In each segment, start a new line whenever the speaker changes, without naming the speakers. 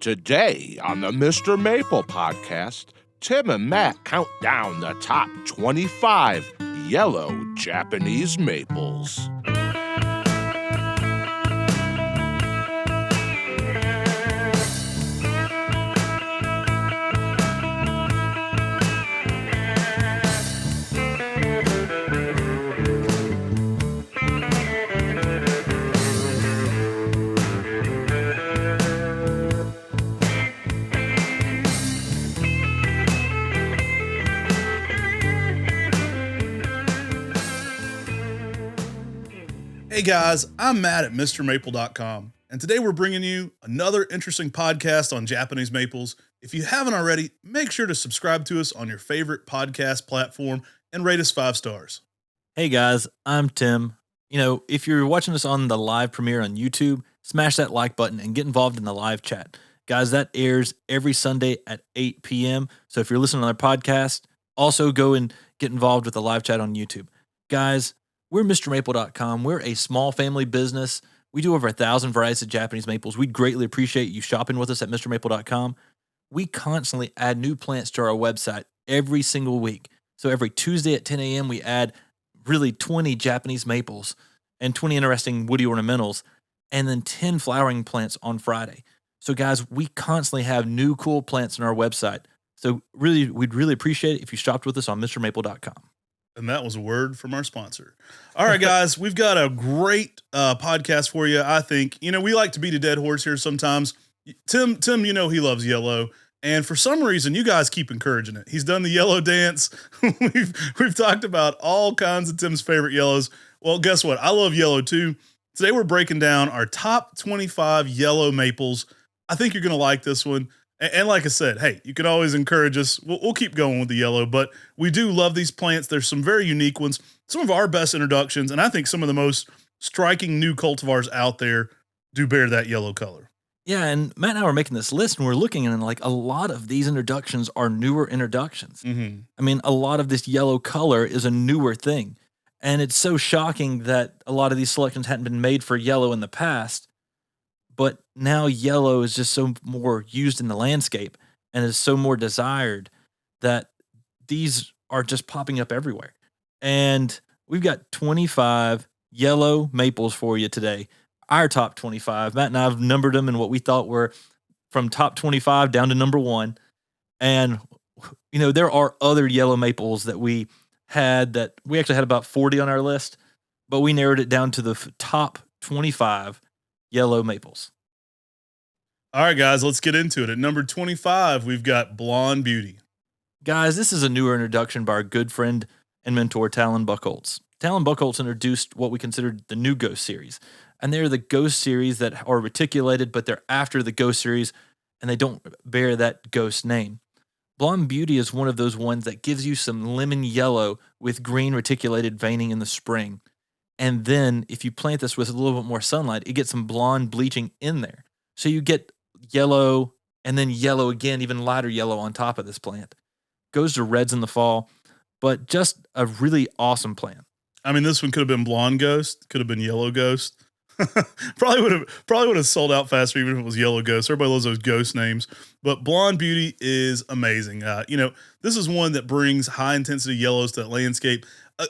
Today on the Mr. Maple podcast, Tim and Matt count down the top 25 yellow Japanese maples.
Hey guys, I'm Matt at MrMaple.com, and today we're bringing you another interesting podcast on Japanese maples. If you haven't already, make sure to subscribe to us on your favorite podcast platform and rate us 5 stars.
Hey guys, I'm Tim. If you're watching us on the live premiere on YouTube, smash that like button and get involved in the live chat. Guys, that airs every Sunday at 8 p.m. So if you're listening on our podcast, also go and get involved with the live chat on YouTube. Guys, we're MrMaple.com. We're a small family business. We do over 1,000 varieties of Japanese maples. We'd greatly appreciate you shopping with us at MrMaple.com. We constantly add new plants to our website every single week. So every Tuesday at 10 a.m., we add really 20 Japanese maples and 20 interesting woody ornamentals, and then 10 flowering plants on Friday. So guys, we constantly have new cool plants on our website. So really, we'd really appreciate it if you shopped with us on MrMaple.com.
And that was a word from our sponsor. All right, guys, we've got a great podcast for you, I think. We like to beat a dead horse here sometimes. Tim, he loves yellow. And for some reason, you guys keep encouraging it. He's done the yellow dance. We've talked about all kinds of Tim's favorite yellows. Well, guess what? I love yellow too. Today we're breaking down our top 25 yellow maples. I think you're going to like this one. And like I said, hey, you can always encourage us. We'll keep going with the yellow, but we do love these plants. There's some very unique ones, some of our best introductions, and I think some of the most striking new cultivars out there do bear that yellow color.
Yeah, and Matt and I were making this list, and we're looking at like a lot of these introductions are newer introductions.
Mm-hmm.
I mean, a lot of this yellow color is a newer thing, and it's so shocking that a lot of these selections hadn't been made for yellow in the past. But now yellow is just so more used in the landscape and is so more desired that these are just popping up everywhere. And we've got 25 yellow maples for you today. Our top 25. Matt and I have numbered them in what we thought were from top 25 down to number 1. And, there are other yellow maples that we actually had about 40 on our list, but we narrowed it down to the top 25 yellow maples.
All right, guys, let's get into it. At number 25, we've got Blonde Beauty.
Guys, this is a newer introduction by our good friend and mentor, Talon Buchholz. Talon Buchholz introduced what we considered the new Ghost series. And they're the Ghost series that are reticulated, but they're after the Ghost series, and they don't bear that Ghost name. Blonde Beauty is one of those ones that gives you some lemon yellow with green reticulated veining in the spring. And then if you plant this with a little bit more sunlight, it gets some blonde bleaching in there. So you get yellow and then yellow again, even lighter yellow on top of this plant. Goes to reds in the fall, but just a really awesome plant.
I mean, this one could have been Blonde Ghost, could have been Yellow Ghost. probably would have sold out faster even if it was Yellow Ghost. Everybody loves those ghost names. But Blonde Beauty is amazing. This is one that brings high intensity yellows to that landscape.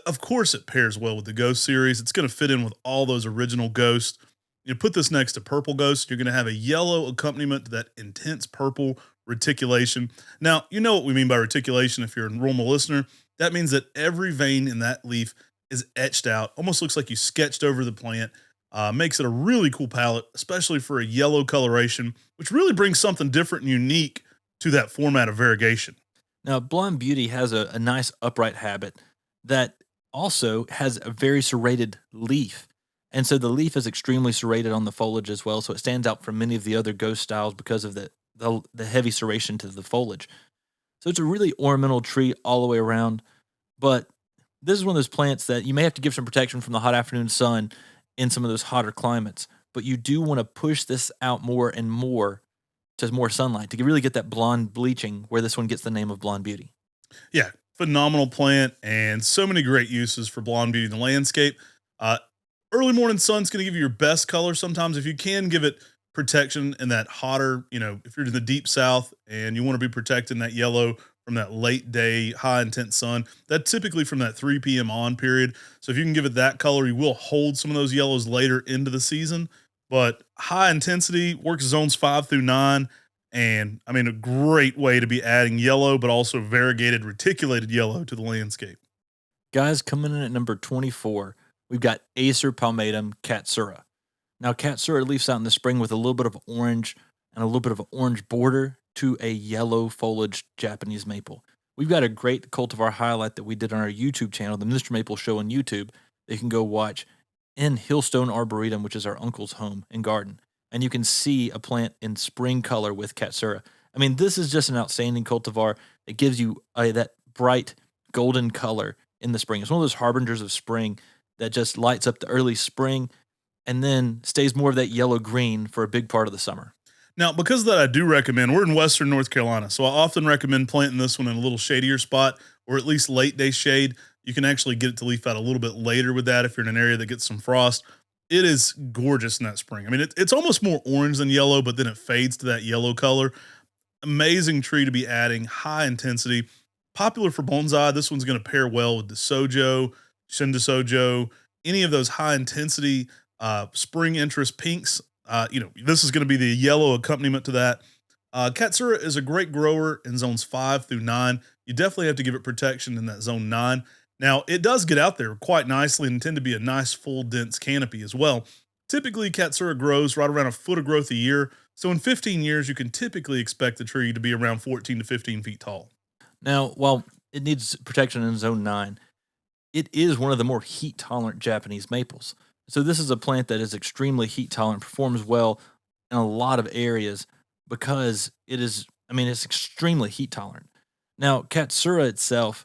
Of course, it pairs well with the Ghost series. It's going to fit in with all those original Ghosts. You put this next to Purple Ghost, you're going to have a yellow accompaniment to that intense purple reticulation. Now, you know what we mean by reticulation if you're a normal listener. That means that every vein in that leaf is etched out. Almost looks like you sketched over the plant. Makes it a really cool palette, especially for a yellow coloration, which really brings something different and unique to that format of variegation.
Now, Blonde Beauty has a nice upright habit that also has a very serrated leaf. And so the leaf is extremely serrated on the foliage as well, so it stands out from many of the other Ghost styles because of the heavy serration to the foliage. So it's a really ornamental tree all the way around, but this is one of those plants that you may have to give some protection from the hot afternoon sun in some of those hotter climates, but you do want to push this out more and more to more sunlight to really get that blonde bleaching where this one gets the name of Blonde Beauty.
Yeah, phenomenal plant and so many great uses for Blonde Beauty in the landscape. Early morning sun's going to give you your best color sometimes. If you can give it protection in that hotter, if you're in the deep south and you want to be protecting that yellow from that late day high intense sun, that typically from that 3 p.m. on period. So if you can give it that color, you will hold some of those yellows later into the season. But high intensity works zones 5 through 9. And I mean, a great way to be adding yellow, but also variegated reticulated yellow to the landscape.
Guys, coming in at number 24, we've got Acer palmatum Katsura. Now, Katsura leaves out in the spring with a little bit of orange and a little bit of an orange border to a yellow foliage Japanese maple. We've got a great cultivar highlight that we did on our YouTube channel, the Mr. Maple Show on YouTube, that you can go watch in Hillstone Arboretum, which is our uncle's home and garden. And you can see a plant in spring color with Katsura. I mean, this is just an outstanding cultivar. It gives you that bright golden color in the spring. It's one of those harbingers of spring that just lights up the early spring and then stays more of that yellow green for a big part of the summer.
Now, because of that, I do recommend, we're in Western North Carolina, so I often recommend planting this one in a little shadier spot or at least late day shade. You can actually get it to leaf out a little bit later with that if you're in an area that gets some frost. It is gorgeous in that spring. I mean, it's almost more orange than yellow, but then it fades to that yellow color. Amazing tree to be adding, high intensity. Popular for bonsai. This one's going to pair well with the Sojo, Shinda Sojo, any of those high intensity spring interest pinks. This is going to be the yellow accompaniment to that. Katsura is a great grower in zones 5 through 9. You definitely have to give it protection in that zone 9. Now, it does get out there quite nicely and tend to be a nice, full, dense canopy as well. Typically, Katsura grows right around a foot of growth a year. So in 15 years, you can typically expect the tree to be around 14 to 15 feet tall.
Now, while it needs protection in zone 9, it is one of the more heat tolerant Japanese maples. So this is a plant that is extremely heat tolerant, performs well in a lot of areas because it's extremely heat tolerant. Now, Katsura itself,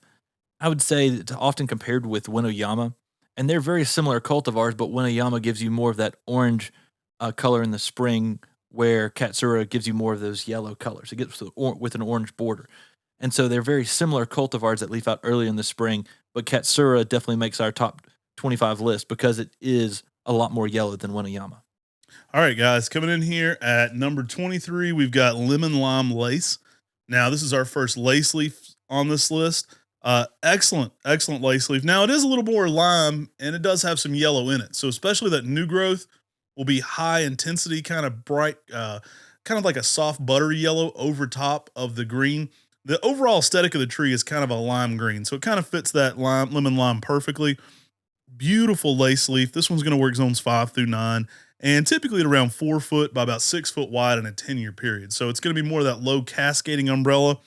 I would say it's often compared with Winoyama, and they're very similar cultivars, but Winoyama gives you more of that orange color in the spring, where Katsura gives you more of those yellow colors. It gets with an orange border. And so they're very similar cultivars that leaf out early in the spring, but Katsura definitely makes our top 25 list because it is a lot more yellow than Winoyama.
All right, guys, coming in here at number 23, we've got lemon lime lace. Now, this is our first lace leaf on this list. Excellent lace leaf. Now, it is a little more lime, and it does have some yellow in it. So, especially that new growth will be high intensity, kind of bright, kind of like a soft buttery yellow over top of the green. The overall aesthetic of the tree is kind of a lime green, so it kind of fits that lemon lime perfectly. Beautiful lace leaf. This one's going to work zones 5 through 9, and typically at around 4 foot by about 6 foot wide in a 10-year period. So it's going to be more of that low cascading umbrella.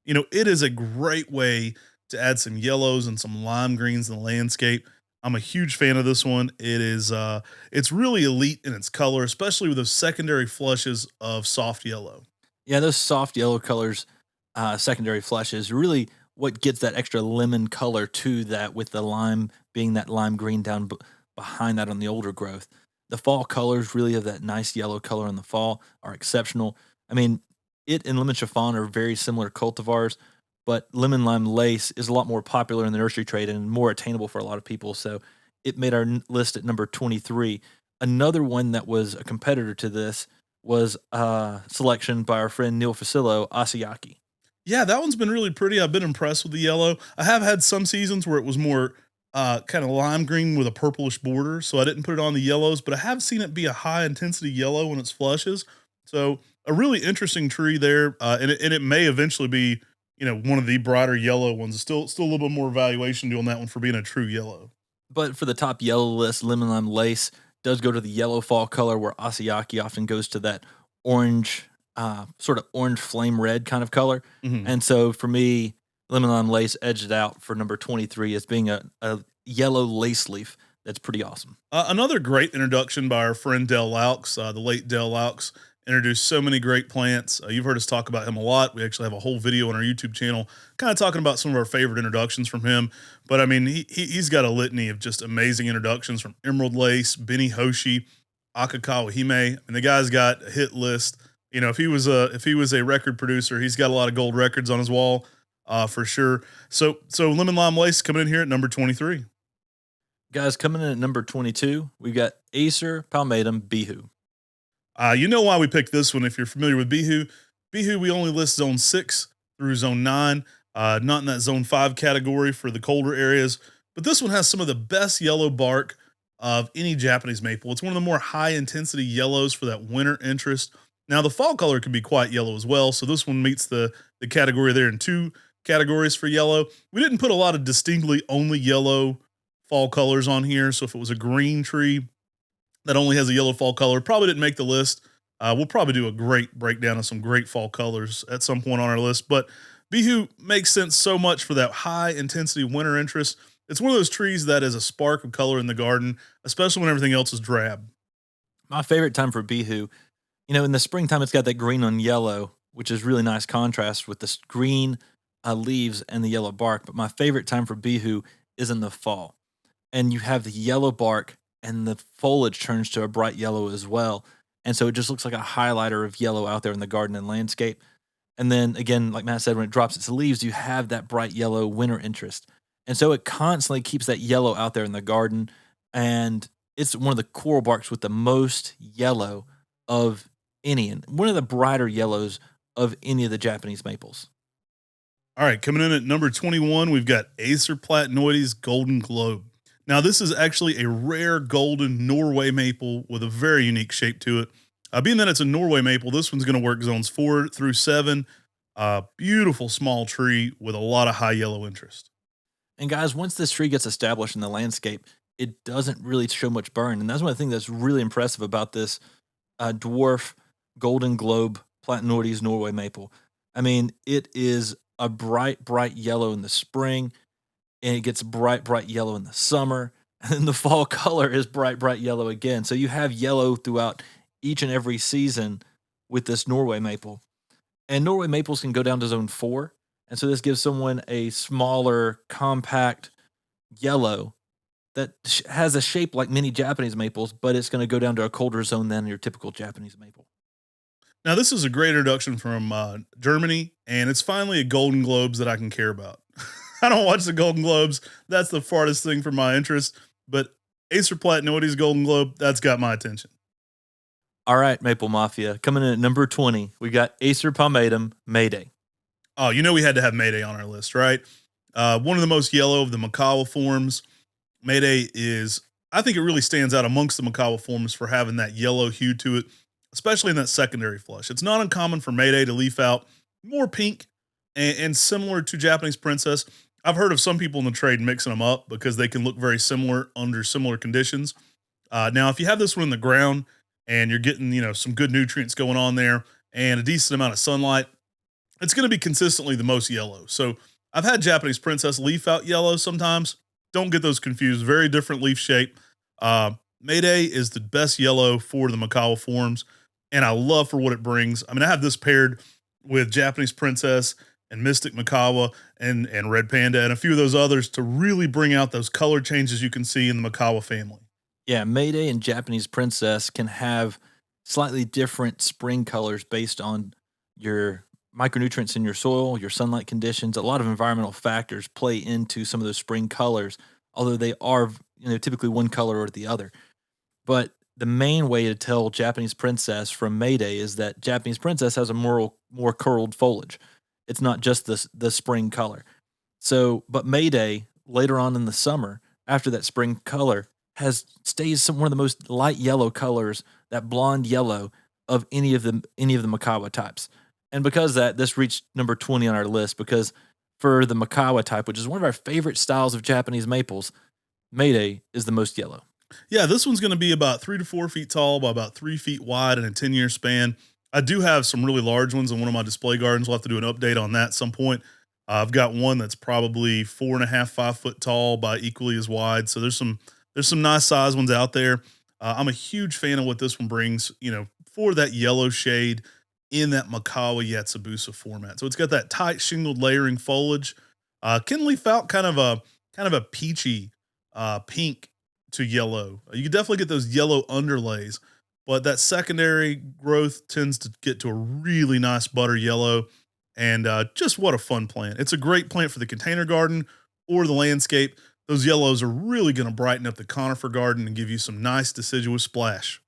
It is a great way to add some yellows and some lime greens in the landscape. I'm a huge fan of this one. It's really elite in its color, especially with those secondary flushes of soft yellow.
Yeah, those soft yellow colors, secondary flushes, really what gets that extra lemon color to that, with the lime being that lime green down behind that on the older growth. The fall colors really of that nice yellow color in the fall are exceptional. I mean, it and lemon chiffon are very similar cultivars, but lemon lime lace is a lot more popular in the nursery trade and more attainable for a lot of people. So it made our list at number 23. Another one that was a competitor to this was a selection by our friend Neil Facillo, Asayaki.
Yeah, that one's been really pretty. I've been impressed with the yellow. I have had some seasons where it was more kind of lime green with a purplish border, so I didn't put it on the yellows, but I have seen it be a high intensity yellow when it's flushes. So a really interesting tree there, and it may eventually be one of the brighter yellow ones. Still a little bit more evaluation to do on that one for being a true yellow.
But for the top yellow list, lemon lime lace does go to the yellow fall color, where Asayaki often goes to that orange, sort of orange flame red kind of color.
Mhm.
And so for me, lemon lime lace edged it out for number 23 as being a yellow lace leaf that's pretty awesome.
Another great introduction by our friend Del Laux, the late Del Laux, introduced so many great plants. You've heard us talk about him a lot. We actually have a whole video on our YouTube channel kind of talking about some of our favorite introductions from him. But I mean, he's got a litany of just amazing introductions from Emerald Lace, Benny Hoshi, Akakawa Hime. I mean, the guy's got a hit list. If he was a record producer, he's got a lot of gold records on his wall, for sure. So Lemon Lime Lace coming in here at number 23.
Guys, coming in at number 22, we've got Acer palmatum Bihu.
You know why we picked this one if you're familiar with Bihu. Bihu, we only list zone 6 through zone 9, not in that zone 5 category for the colder areas. But this one has some of the best yellow bark of any Japanese maple. It's one of the more high intensity yellows for that winter interest. Now, the fall color can be quite yellow as well. So this one meets the category there in two categories for yellow. We didn't put a lot of distinctly only yellow fall colors on here. So if it was a green tree, that only has a yellow fall color. Probably didn't make the list. We'll probably do a great breakdown of some great fall colors at some point on our list. But Bihu makes sense so much for that high intensity winter interest. It's one of those trees that is a spark of color in the garden, especially when everything else is drab.
My favorite time for Bihu, in the springtime, it's got that green on yellow, which is really nice contrast with the green leaves and the yellow bark. But my favorite time for Bihu is in the fall. And you have the yellow bark and the foliage turns to a bright yellow as well. And so it just looks like a highlighter of yellow out there in the garden and landscape. And then again, like Matt said, when it drops its leaves, you have that bright yellow winter interest. And so it constantly keeps that yellow out there in the garden. And it's one of the coral barks with the most yellow of any, and one of the brighter yellows of any of the Japanese maples.
All right, coming in at number 21, we've got Acer platanoides golden globe. Now, this is actually a rare golden Norway maple with a very unique shape to it. Being that it's a Norway maple, this one's going to work zones 4 through 7. Beautiful small tree with a lot of high yellow interest.
And guys, once this tree gets established in the landscape, it doesn't really show much burn. And that's one of the things that's really impressive about this dwarf golden globe platanoides Norway maple. I mean, it is a bright, bright yellow in the spring, and it gets bright, bright yellow in the summer. And then the fall color is bright, bright yellow again. So you have yellow throughout each and every season with this Norway maple. And Norway maples can go down to zone 4. And so this gives someone a smaller, compact yellow that has a shape like many Japanese maples, but it's going to go down to a colder zone than your typical Japanese maple.
Now, this is a great introduction from Germany, and it's finally a Golden Globes that I can care about. I don't watch the Golden Globes. That's the farthest thing from my interest. But Acer platanoides Golden Globe, that's got my attention.
All right, Maple Mafia. Coming in at number 20, we got Acer palmatum Mayday.
Oh, we had to have Mayday on our list, right? One of the most yellow of the Makawa forms. Mayday is, I think it really stands out amongst the Makawa forms for having that yellow hue to it, especially in that secondary flush. It's not uncommon for Mayday to leaf out more pink and similar to Japanese Princess. I've heard of some people in the trade mixing them up because they can look very similar under similar conditions. Now, if you have this one in the ground and you're getting, some good nutrients going on there and a decent amount of sunlight, it's going to be consistently the most yellow. So I've had Japanese Princess leaf out yellow sometimes. Don't get those confused. Very different leaf shape. Mayday is the best yellow for the Makawa forms, and I love for what it brings. I mean, I have this paired with Japanese Princess and Mystic Makawa and Red Panda and a few of those others to really bring out those color changes you can see in the Makawa family.
Yeah, Mayday and Japanese Princess can have slightly different spring colors based on your micronutrients in your soil, your sunlight conditions. A lot of environmental factors play into some of those spring colors, although they are, typically one color or the other. But the main way to tell Japanese Princess from Mayday is that Japanese Princess has a more curled foliage. It's not just the spring color. So, but Mayday later on in the summer, after that spring color, stays one of the most light yellow colors, that blonde yellow of any of the Makawa types. And because of that, this reached number 20 on our list because for the Makawa type, which is one of our favorite styles of Japanese maples, Mayday is the most yellow.
Yeah, this one's going to be about 3 to 4 feet tall by about 3 feet wide in a 10-year span. I do have some really large ones in one of my display gardens. We'll have to do an update on that at some point. I've got one that's probably 4.5, 5 foot tall by equally as wide. So there's some nice size ones out there. I'm a huge fan of what this one brings, for that yellow shade in that Makawa Yatsubusa format. So it's got that tight shingled layering foliage. Can leaf out kind of a peachy pink to yellow. You can definitely get those yellow underlays, but that secondary growth tends to get to a really nice butter yellow. And just what a fun plant. It's a great plant for the container garden or the landscape. Those yellows are really going to brighten up the conifer garden and give you some nice deciduous splash.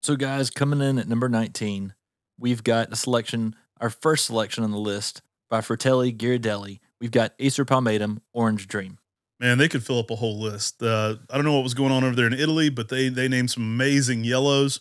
So, guys, coming in at number 19, we've got a selection, our first selection on the list by Fratelli Ghirardelli. We've got Acer Palmatum Orange Dream.
Man, they could fill up a whole list. I don't know what was going on over there in Italy, but they named some amazing yellows.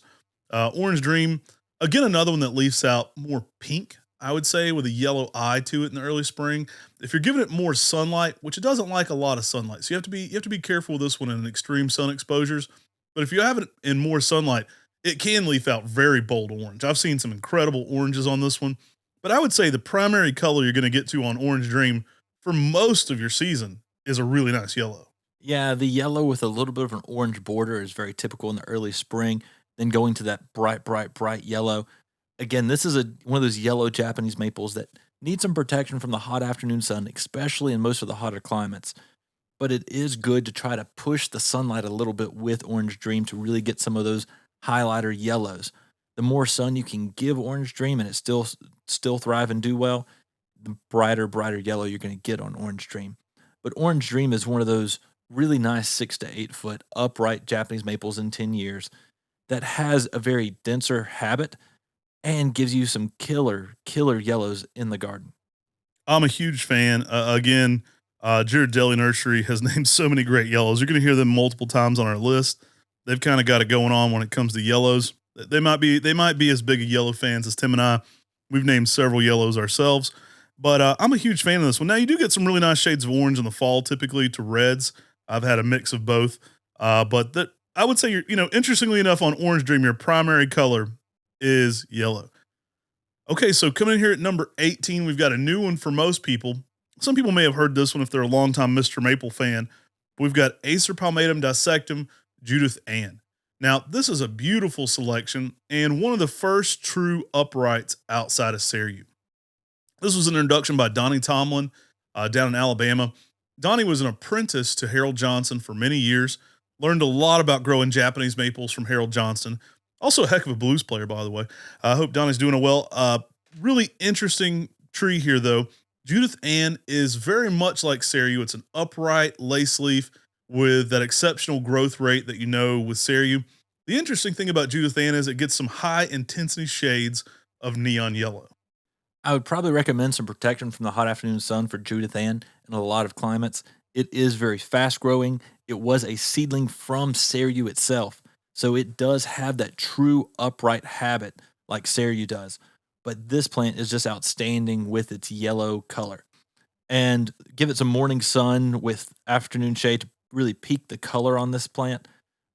Orange Dream, again, another one that leaves out more pink, I would say, with a yellow eye to it in the early spring. If you're giving it more sunlight, which it doesn't like a lot of sunlight, so you have to be careful with this one in extreme sun exposures. But if you have it in more sunlight, it can leaf out very bold orange. I've seen some incredible oranges on this one, but I would say the primary color you're going to get to on Orange Dream for most of your season is a really nice yellow.
Yeah, the yellow with a little bit of an orange border is very typical in the early spring. Then going to that bright, bright, bright yellow. Again, this is one of those yellow Japanese maples that need some protection from the hot afternoon sun, especially in most of the hotter climates. But it is good to try to push the sunlight a little bit with Orange Dream to really get some of those highlighter yellows. The more sun you can give Orange Dream and it still thrive and do well, the brighter, brighter yellow you're going to get on Orange Dream. But Orange Dream is one of those really nice 6 to 8 foot upright Japanese maples in 10 years that has a very denser habit and gives you some killer yellows in the garden.
I'm a huge fan. Again, Jared Deli Nursery has named so many great yellows. You're going to hear them multiple times on our list. They've kind of got it going on when it comes to yellows. They might be as big a yellow fans as Tim and I. We've named several yellows ourselves, but I'm a huge fan of this one. Now you do get some really nice shades of orange in the fall, typically to reds. I've had a mix of both, but that I would say interestingly enough, on Orange Dream, your primary color is yellow. Okay, so coming in here at number 18, we've got a new one for most people. Some people may have heard this one if they're a longtime Mr. Maple fan. But we've got Acer Palmatum Dissectum Judith Ann. Now, this is a beautiful selection and one of the first true uprights outside of Ceru. This was an introduction by Donnie Tomlin down in Alabama. Donnie was an apprentice to Harold Johnson for many years, learned a lot about growing Japanese maples from Harold Johnston. Also, a heck of a blues player, by the way. I hope Donnie's doing well. Really interesting tree here, though. Judith Ann is very much like Ceru. It's an upright lace leaf with that exceptional growth rate that you know with Ceru. The interesting thing about Judith Ann is it gets some high intensity shades of neon yellow.
I would probably recommend some protection from the hot afternoon sun for Judith Ann in a lot of climates. It is very fast growing. It was a seedling from Ceru itself. So it does have that true upright habit like Ceru does. But this plant is just outstanding with its yellow color. And give it some morning sun with afternoon shade to really peak the color on this plant.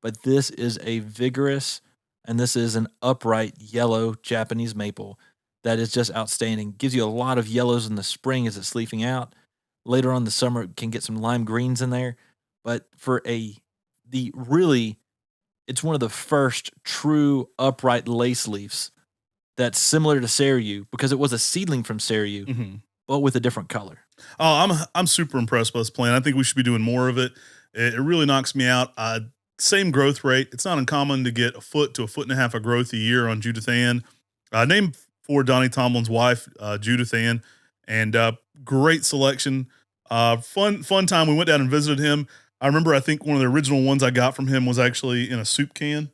But this is a vigorous and this is an upright yellow Japanese maple that is just outstanding. Gives you a lot of yellows in the spring as it's leafing out. Later on in the summer, it can get some lime greens in there. But for the really, it's one of the first true upright lace leaves that's similar to Ceru because it was a seedling from Ceru, but with a different color.
Oh, I'm super impressed by this plant. I think we should be doing more of it. It really knocks me out. Same growth rate. It's not uncommon to get a foot to a foot and a half of growth a year on Judith Ann. Named for Donnie Tomlin's wife, Judith Ann, and great selection. Fun time. We went down and visited him. I remember. I think one of the original ones I got from him was actually in a soup can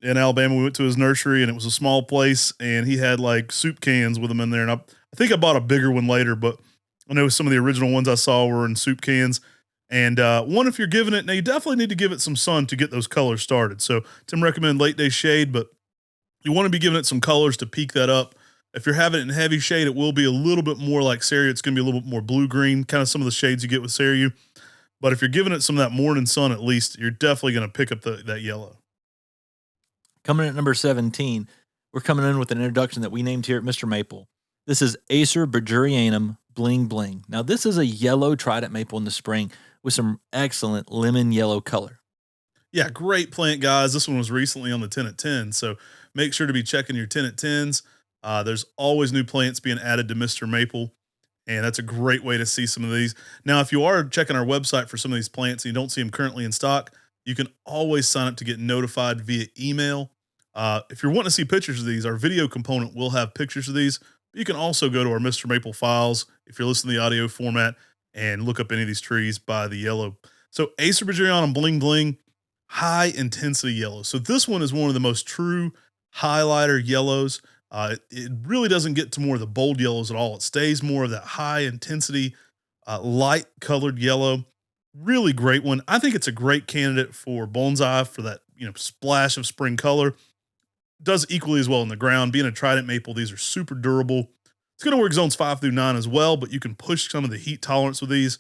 in Alabama. We went to his nursery, and it was a small place, and he had like soup cans with him in there. And I think I bought a bigger one later, but I know some of the original ones I saw were in soup cans. And one, if you're giving it, now you definitely need to give it some sun to get those colors started. So Tim recommend late day shade, but you want to be giving it some colors to peak that up. If you're having it in heavy shade, it will be a little bit more like Ceru. It's going to be a little bit more blue-green, kind of some of the shades you get with Ceru. But if you're giving it some of that morning sun, at least, you're definitely going to pick up that yellow.
Coming in at number 17, we're coming in with an introduction that we named here at Mr. Maple. This is Acer Bergerianum Bling Bling. Now, this is a yellow trident maple in the spring with some excellent lemon yellow color.
Yeah, great plant, guys. This one was recently on the 10 at 10, so make sure to be checking your 10 at 10s. There's always new plants being added to Mr. Maple, and that's a great way to see some of these. Now, if you are checking our website for some of these plants and you don't see them currently in stock, you can always sign up to get notified via email. If you're wanting to see pictures of these, our video component will have pictures of these. But you can also go to our MrMaple Files if you're listening to the audio format and look up any of these trees by the yellow. So Acer Bergerianum Bling Bling, high intensity yellow. So this one is one of the most true highlighter yellows. It really doesn't get to more of the bold yellows at all. It stays more of that high intensity, light colored yellow. Really great one. I think it's a great candidate for bonsai for that, splash of spring color. Does equally as well in the ground. Being a trident maple, these are super durable. It's going to work zones 5 through 9 as well, but you can push some of the heat tolerance with these.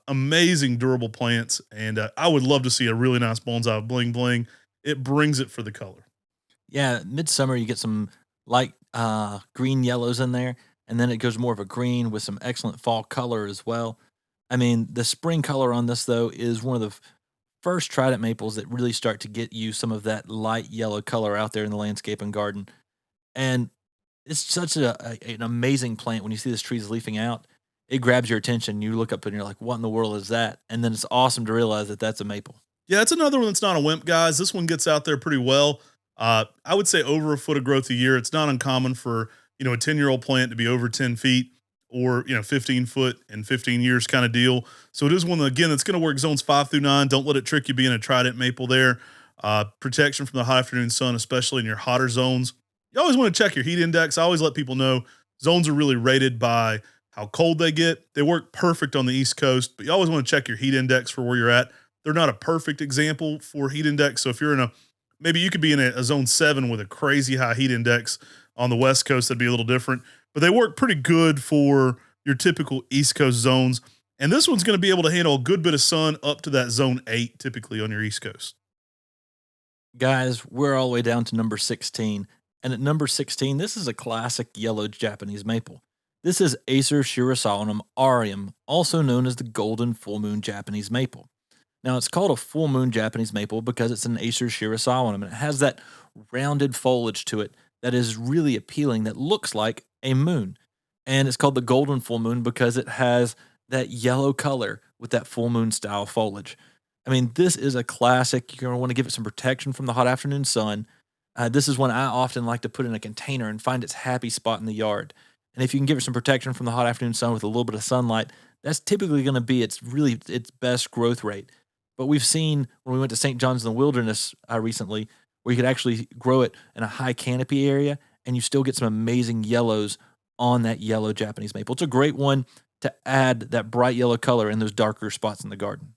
Amazing durable plants, and I would love to see a really nice bonsai bling bling. It brings it for the color.
Yeah, midsummer you get some light green yellows in there, and then it goes more of a green with some excellent fall color as well. I mean, the spring color on this though is one of the first trident maples that really start to get you some of that light yellow color out there in the landscape and garden. And it's such an amazing plant when you see this tree's leafing out. It grabs your attention. You look up and you're like, "What in the world is that?" And then it's awesome to realize that that's a maple.
Yeah, it's another one that's not a wimp, guys. This one gets out there pretty well. I would say over a foot of growth a year. It's not uncommon for a 10-year-old plant to be over 10 feet, or 15 foot in 15 years kind of deal. So it is one that, again, that's going to work zones 5 through 9. Don't let it trick you being a trident maple there. Protection from the high afternoon sun, especially in your hotter zones. You always want to check your heat index. I always let people know zones are really rated by how cold they get. They work perfect on the East Coast, but you always want to check your heat index for where you're at. They're not a perfect example for heat index. So if you're in maybe you could be in a zone 7 with a crazy high heat index on the West Coast, that'd be a little different, but they work pretty good for your typical East Coast zones. And this one's going to be able to handle a good bit of sun up to that zone 8, typically on your East Coast.
Guys, we're all the way down to number 16. And at number 16, this is a classic yellow Japanese maple. This is Acer shirasawanum aureum, also known as the golden full moon Japanese maple. Now, it's called a full moon Japanese maple because it's an Acer shirasawanum, and it has that rounded foliage to it that is really appealing, that looks like a moon. And it's called the golden full moon because it has that yellow color with that full moon style foliage. I mean, this is a classic. You're going to want to give it some protection from the hot afternoon sun. This is one I often like to put in a container and find its happy spot in the yard. And if you can give it some protection from the hot afternoon sun with a little bit of sunlight, that's typically going to be its best growth rate. But we've seen when we went to St. John's in the Wilderness recently, where you could actually grow it in a high canopy area, and you still get some amazing yellows on that yellow Japanese maple. It's a great one to add that bright yellow color in those darker spots in the garden.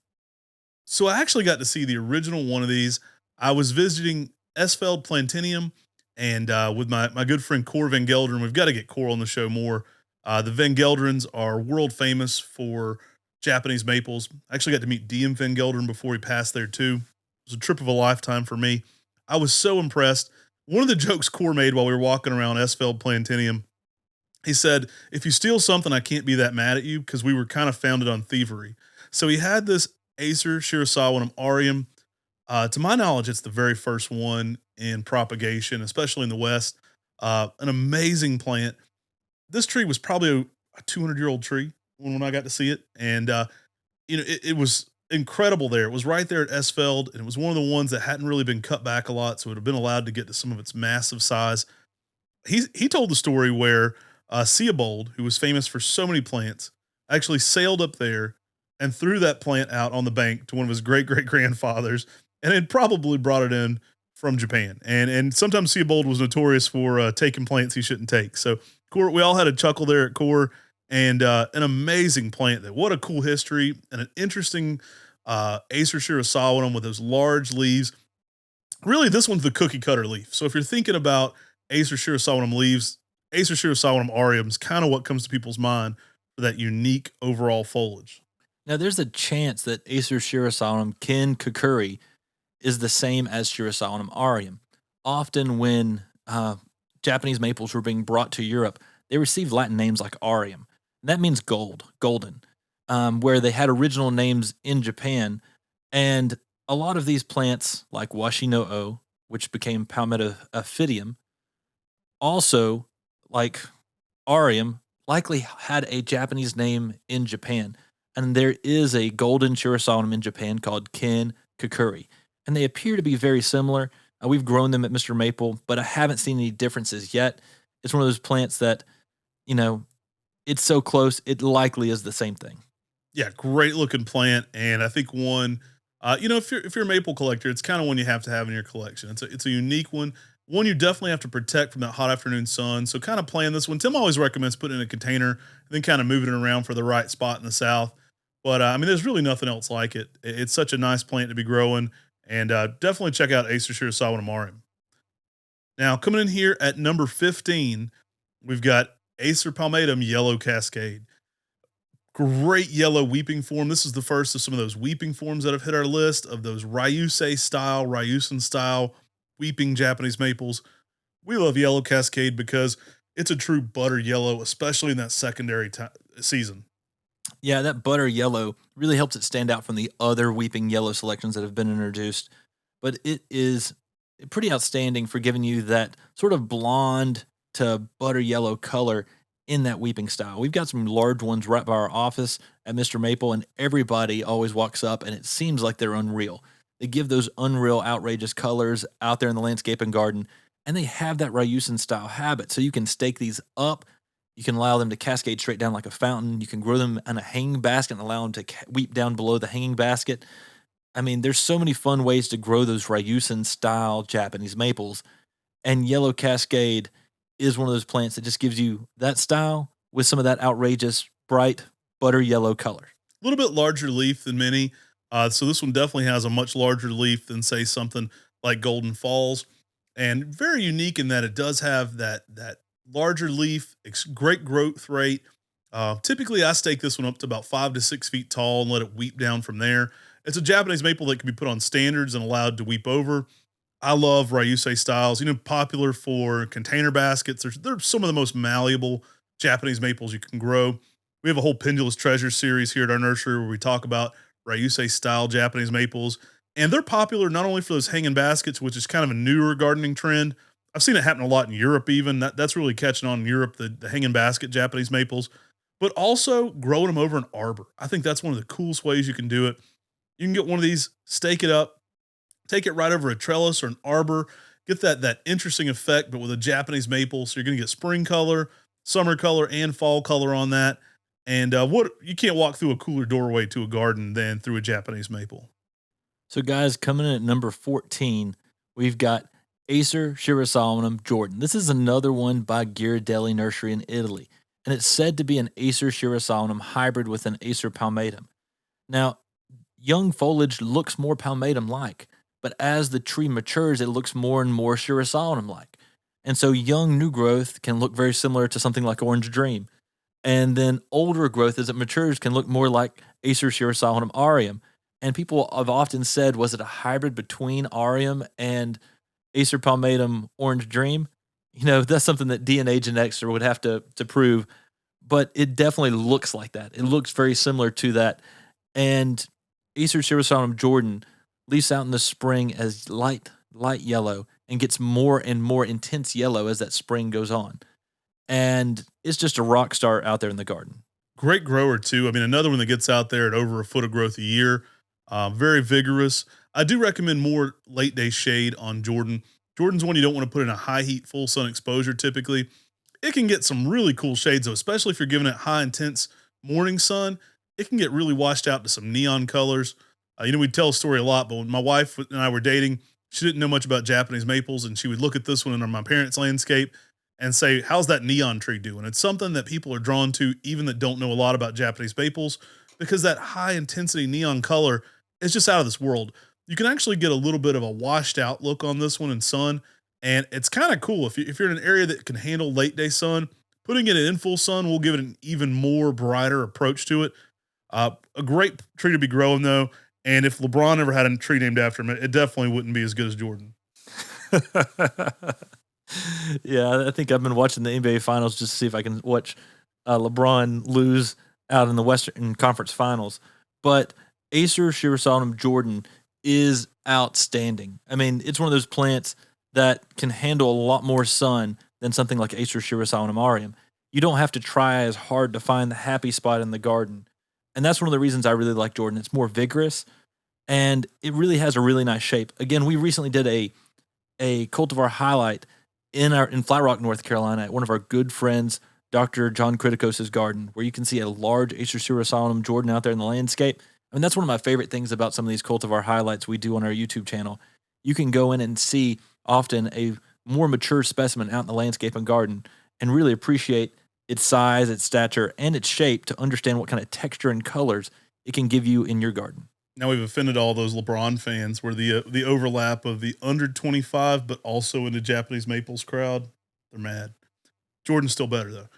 So I actually got to see the original one of these. I was visiting Esfeld Plantinium, and with my good friend Cor Van Gelderen. We've got to get Cor on the show more. The Van Gelderens are world famous for Japanese maples. I actually got to meet DM Van Gelderen before he passed there too. It was a trip of a lifetime for me. I was so impressed. One of the jokes Cor made while we were walking around Esfeld Plantinium, he said, "If you steal something, I can't be that mad at you," because we were kind of founded on thievery. So he had this Acer shirasawanum aureum. To my knowledge, it's the very first one in propagation, especially in the West. An amazing plant. This tree was probably a 200-year-old tree when I got to see it. And, it was incredible there. It was right there at Esfeld, and it was one of the ones that hadn't really been cut back a lot, so it would have been allowed to get to some of its massive size. He told the story where Seabold, who was famous for so many plants, actually sailed up there and threw that plant out on the bank to one of his great great grandfathers, and had probably brought it in from Japan. And sometimes Seabold was notorious for taking plants he shouldn't take. So Core, we all had a chuckle there at Core, and an amazing plant. That what a cool history and an interesting Acer shirasawanum with those large leaves. Really, this one's the cookie cutter leaf. So if you're thinking about Acer shirasawanum leaves, Acer shirasawanum aureum is kind of what comes to people's mind for that unique overall foliage.
Now, there's a chance that Acer shirasawanum kin kukuri is the same as shirasawanum aureum. Often, when Japanese maples were being brought to Europe, they received Latin names like aureum. That means gold, golden, where they had original names in Japan. And a lot of these plants, like washi no o, which became Palmetto ophidium, also like aureum, likely had a Japanese name in Japan. And there is a golden shirasawanum in Japan called kin kukuri, and they appear to be very similar. We've grown them at Mr. Maple, but I haven't seen any differences yet. It's one of those plants that, you know, it's so close, it likely is the same thing.
Yeah, great looking plant, and I think one If you're a maple collector, it's kind of one you have to have in your collection. It's a unique one you definitely have to protect from that hot afternoon sun. So kind of plan this one. Tim always recommends putting it in a container and then kind of moving it around for the right spot in the south. But there's really nothing else like it. It's such a nice plant to be growing, and definitely check out Acer Shirasawa Amarium. Now coming in here at number 15, we've got Acer Palmatum Yellow Cascade. Great yellow weeping form. This is the first of some of those weeping forms that have hit our list of those Ryusen style weeping Japanese maples. We love Yellow Cascade because it's a true butter yellow, especially in that secondary season.
Yeah, that butter yellow really helps it stand out from the other weeping yellow selections that have been introduced. But it is pretty outstanding for giving you that sort of blonde to butter yellow color in that weeping style. We've got some large ones right by our office at Mr. Maple, and everybody always walks up and it seems like they're unreal. They give those unreal, outrageous colors out there in the landscape and garden, and they have that Ryusen style habit. So you can stake these up. You can allow them to cascade straight down like a fountain. You can grow them in a hanging basket and allow them to weep down below the hanging basket. I mean, there's so many fun ways to grow those Ryusen style Japanese maples, and Yellow Cascade is one of those plants that just gives you that style with some of that outrageous, bright, butter yellow color.
A little bit larger leaf than many. So this one definitely has a much larger leaf than, say, something like Golden Falls, and very unique in that it does have that larger leaf, great growth rate. Typically, I stake this one up to about 5 to 6 feet tall and let it weep down from there. It's a Japanese maple that can be put on standards and allowed to weep over. I love Ryusei styles, popular for container baskets. They're some of the most malleable Japanese maples you can grow. We have a whole Pendulous Treasure series here at our nursery where we talk about Ryusei style Japanese maples. And they're popular not only for those hanging baskets, which is kind of a newer gardening trend. I've seen it happen a lot in Europe even. That's really catching on in Europe, the hanging basket Japanese maples, but also growing them over an arbor. I think that's one of the coolest ways you can do it. You can get one of these, stake it up, take it right over a trellis or an arbor, get that interesting effect, but with a Japanese maple. So you're going to get spring color, summer color, and fall color on that. And what you can't walk through a cooler doorway to a garden than through a Japanese maple.
So, guys, coming in at number 14, we've got Acer Shirasawa Jordan. This is another one by Ghirardelli Nursery in Italy, and it's said to be an Acer Shirasawa hybrid with an Acer palmatum. Now, young foliage looks more palmatum-like, but as the tree matures, it looks more and more Shirasawa-like. And so young new growth can look very similar to something like Orange Dream. And then older growth as it matures can look more like Acer Shirasawa Aureum. And people have often said, was it a hybrid between Aureum and Acer Palmatum Orange Dream? That's something that DNA genetics would have to prove. But it definitely looks like that. It looks very similar to that. And Acer Shirasawa Jordan leaves out in the spring as light yellow and gets more and more intense yellow as that spring goes on. And it's just a rock star out there in the garden.
Great grower, too. Another one that gets out there at over a foot of growth a year. Very vigorous. I do recommend more late day shade on Jordan. Jordan's one you don't want to put in a high heat, full sun exposure typically. It can get some really cool shades, though, especially if you're giving it high intense morning sun. It can get really washed out to some neon colors. We tell a story a lot, but when my wife and I were dating, she didn't know much about Japanese maples, and she would look at this one in my parents' landscape and say, how's that neon tree doing? It's something that people are drawn to, even that don't know a lot about Japanese maples, because that high intensity neon color is just out of this world. You can actually get a little bit of a washed out look on this one in sun, and it's kind of cool. If you're in an area that can handle late day sun, putting it in full sun will give it an even more brighter approach to it. A great tree to be growing, though. And if LeBron ever had a tree named after him, it definitely wouldn't be as good as Jordan.
Yeah, I think I've been watching the NBA Finals just to see if I can watch LeBron lose out in the Western Conference Finals. But Acer Shirasawa Jordan is outstanding. It's one of those plants that can handle a lot more sun than something like Acer Shirasawa Aureum. You don't have to try as hard to find the happy spot in the garden. And that's one of the reasons I really like Jordan. It's more vigorous, and it really has a really nice shape. Again, we recently did a cultivar highlight in Flat Rock, North Carolina, at one of our good friends, Dr. John Criticos' garden, where you can see a large Acer Shirasawa Jordan out there in the landscape. I mean, that's one of my favorite things about some of these cultivar highlights we do on our YouTube channel. You can go in and see often a more mature specimen out in the landscape and garden and really appreciate its size, its stature, and its shape to understand what kind of texture and colors it can give you in your garden.
Now we've offended all those LeBron fans where the overlap of the under 25, but also in the Japanese maples crowd, they're mad. Jordan's still better though.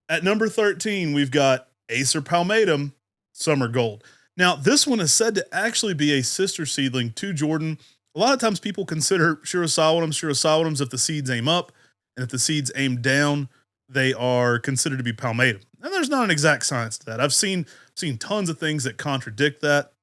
At number 13, we've got Acer palmatum Summer Gold. Now, this one is said to actually be a sister seedling to Jordan. A lot of times people consider Shirosawatums if the seeds aim up, and if the seeds aim down, they are considered to be palmatum. And there's not an exact science to that. I've seen tons of things that contradict that.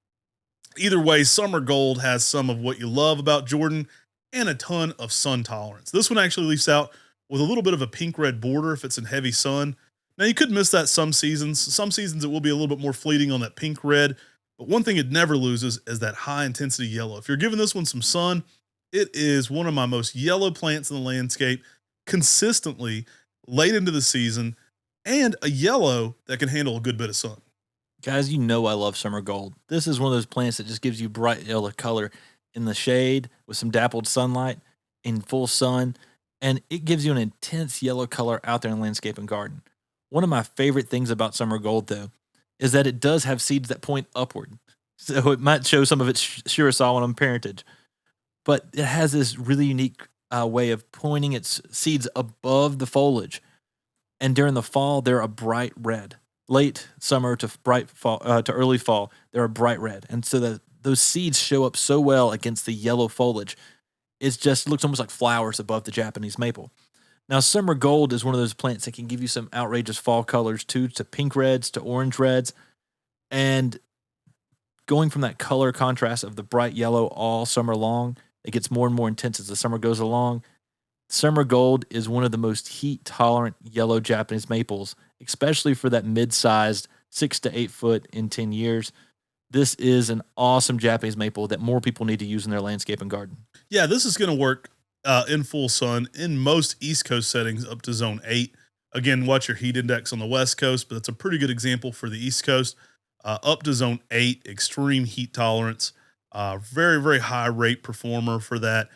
Either way, Summer Gold has some of what you love about Jordan and a ton of sun tolerance. This one actually leaves out with a little bit of a pink-red border if it's in heavy sun. Now, you could miss that some seasons. Some seasons it will be a little bit more fleeting on that pink-red, but one thing it never loses is that high-intensity yellow. If you're giving this one some sun, it is one of my most yellow plants in the landscape, consistently late into the season, and a yellow that can handle a good bit of sun.
Guys, you know I love summer gold. This is one of those plants that just gives you bright yellow color in the shade with some dappled sunlight in full sun, and it gives you an intense yellow color out there in landscape and garden. One of my favorite things about summer gold, though, is that it does have seeds that point upward. So it might show some of its Shirasawa parentage, but it has this really unique way of pointing its seeds above the foliage. And during the fall, they're a bright red. Late summer to bright fall to early fall, they're a bright red, and so those seeds show up so well against the yellow foliage. It just looks almost like flowers above the Japanese maple. Now, summer gold is one of those plants that can give you some outrageous fall colors too, to pink reds to orange reds, and going from that color contrast of the bright yellow all summer long, it gets more and more intense as the summer goes along. Summer gold is one of the most heat tolerant yellow Japanese maples, especially for that mid sized 6 to 8 foot in 10 years. This is an awesome Japanese maple that more people need to use in their landscape and garden.
Yeah, this is going to work in full sun in most East Coast settings up to zone 8. Again, watch your heat index on the West Coast, but that's a pretty good example for the East Coast. Up to zone 8, extreme heat tolerance, very, very high rate performer for that.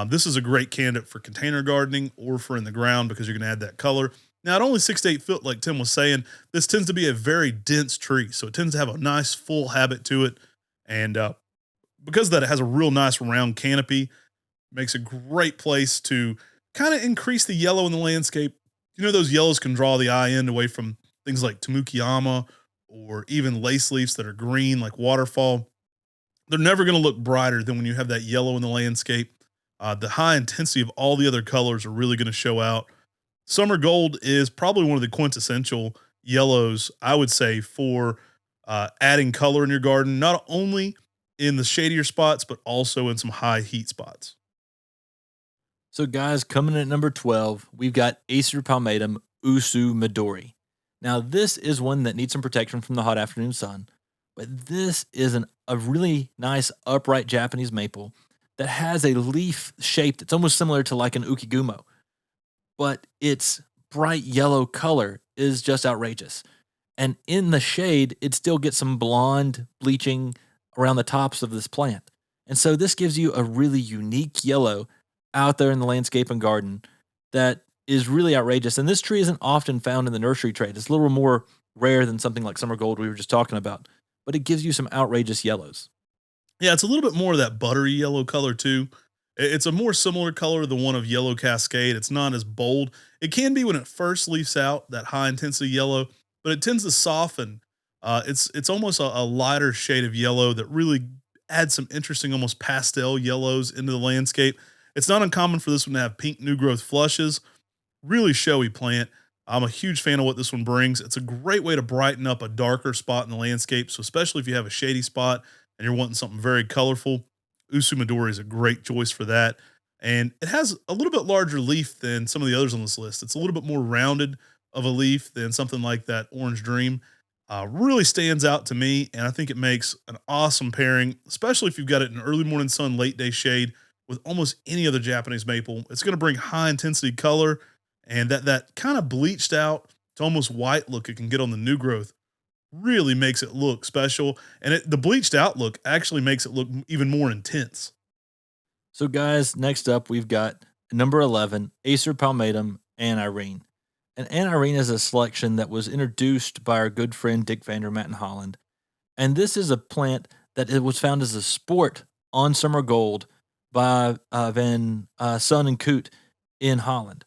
This is a great candidate for container gardening or for in the ground because you're going to add that color. Now, at only 6 to 8 foot, like Tim was saying, this tends to be a very dense tree. So it tends to have a nice full habit to it. And because of that, it has a real nice round canopy. Makes a great place to kind of increase the yellow in the landscape. You know, those yellows can draw the eye in away from things like Tamukiyama or even lace leaves that are green like waterfall. They're never going to look brighter than when you have that yellow in the landscape. The high intensity of all the other colors are really going to show out. Summer gold is probably one of the quintessential yellows, I would say, for adding color in your garden, not only in the shadier spots, but also in some high heat spots.
So, guys, coming in at number 12, we've got Acer palmatum Usu Midori. Now, this is one that needs some protection from the hot afternoon sun, but this is a really nice upright Japanese maple that has a leaf shape that's almost similar to like an ukigumo, but its bright yellow color is just outrageous. And in the shade, it still gets some blonde bleaching around the tops of this plant. And so this gives you a really unique yellow out there in the landscape and garden that is really outrageous. And this tree isn't often found in the nursery trade. It's a little more rare than something like summer gold we were just talking about, but it gives you some outrageous yellows.
Yeah, it's a little bit more of that buttery yellow color too. It's a more similar color to the one of Yellow Cascade. It's not as bold. It can be when it first leaves out, that high intensity yellow, but it tends to soften. It's almost a lighter shade of yellow that really adds some interesting, almost pastel yellows into the landscape. It's not uncommon for this one to have pink new growth flushes. Really showy plant. I'm a huge fan of what this one brings. It's a great way to brighten up a darker spot in the landscape. So especially if you have a shady spot and you're wanting something very colorful, Usu Midori is a great choice for that. And it has a little bit larger leaf than some of the others on this list. It's a little bit more rounded of a leaf than something like that Orange Dream. Really stands out to me, and I think it makes an awesome pairing, especially if you've got it in early morning sun, late day shade with almost any other Japanese maple. It's going to bring high intensity color and that kind of bleached out to almost white look it can get on the new growth really makes it look special. And the bleached out look actually makes it look even more intense.
So, guys, next up we've got number 11, Acer palmatum and Irene. And Anne Irene is a selection that was introduced by our good friend Dick Vandermatt in Holland. And this is a plant that it was found as a sport on summer gold by Van Son and Coot in Holland.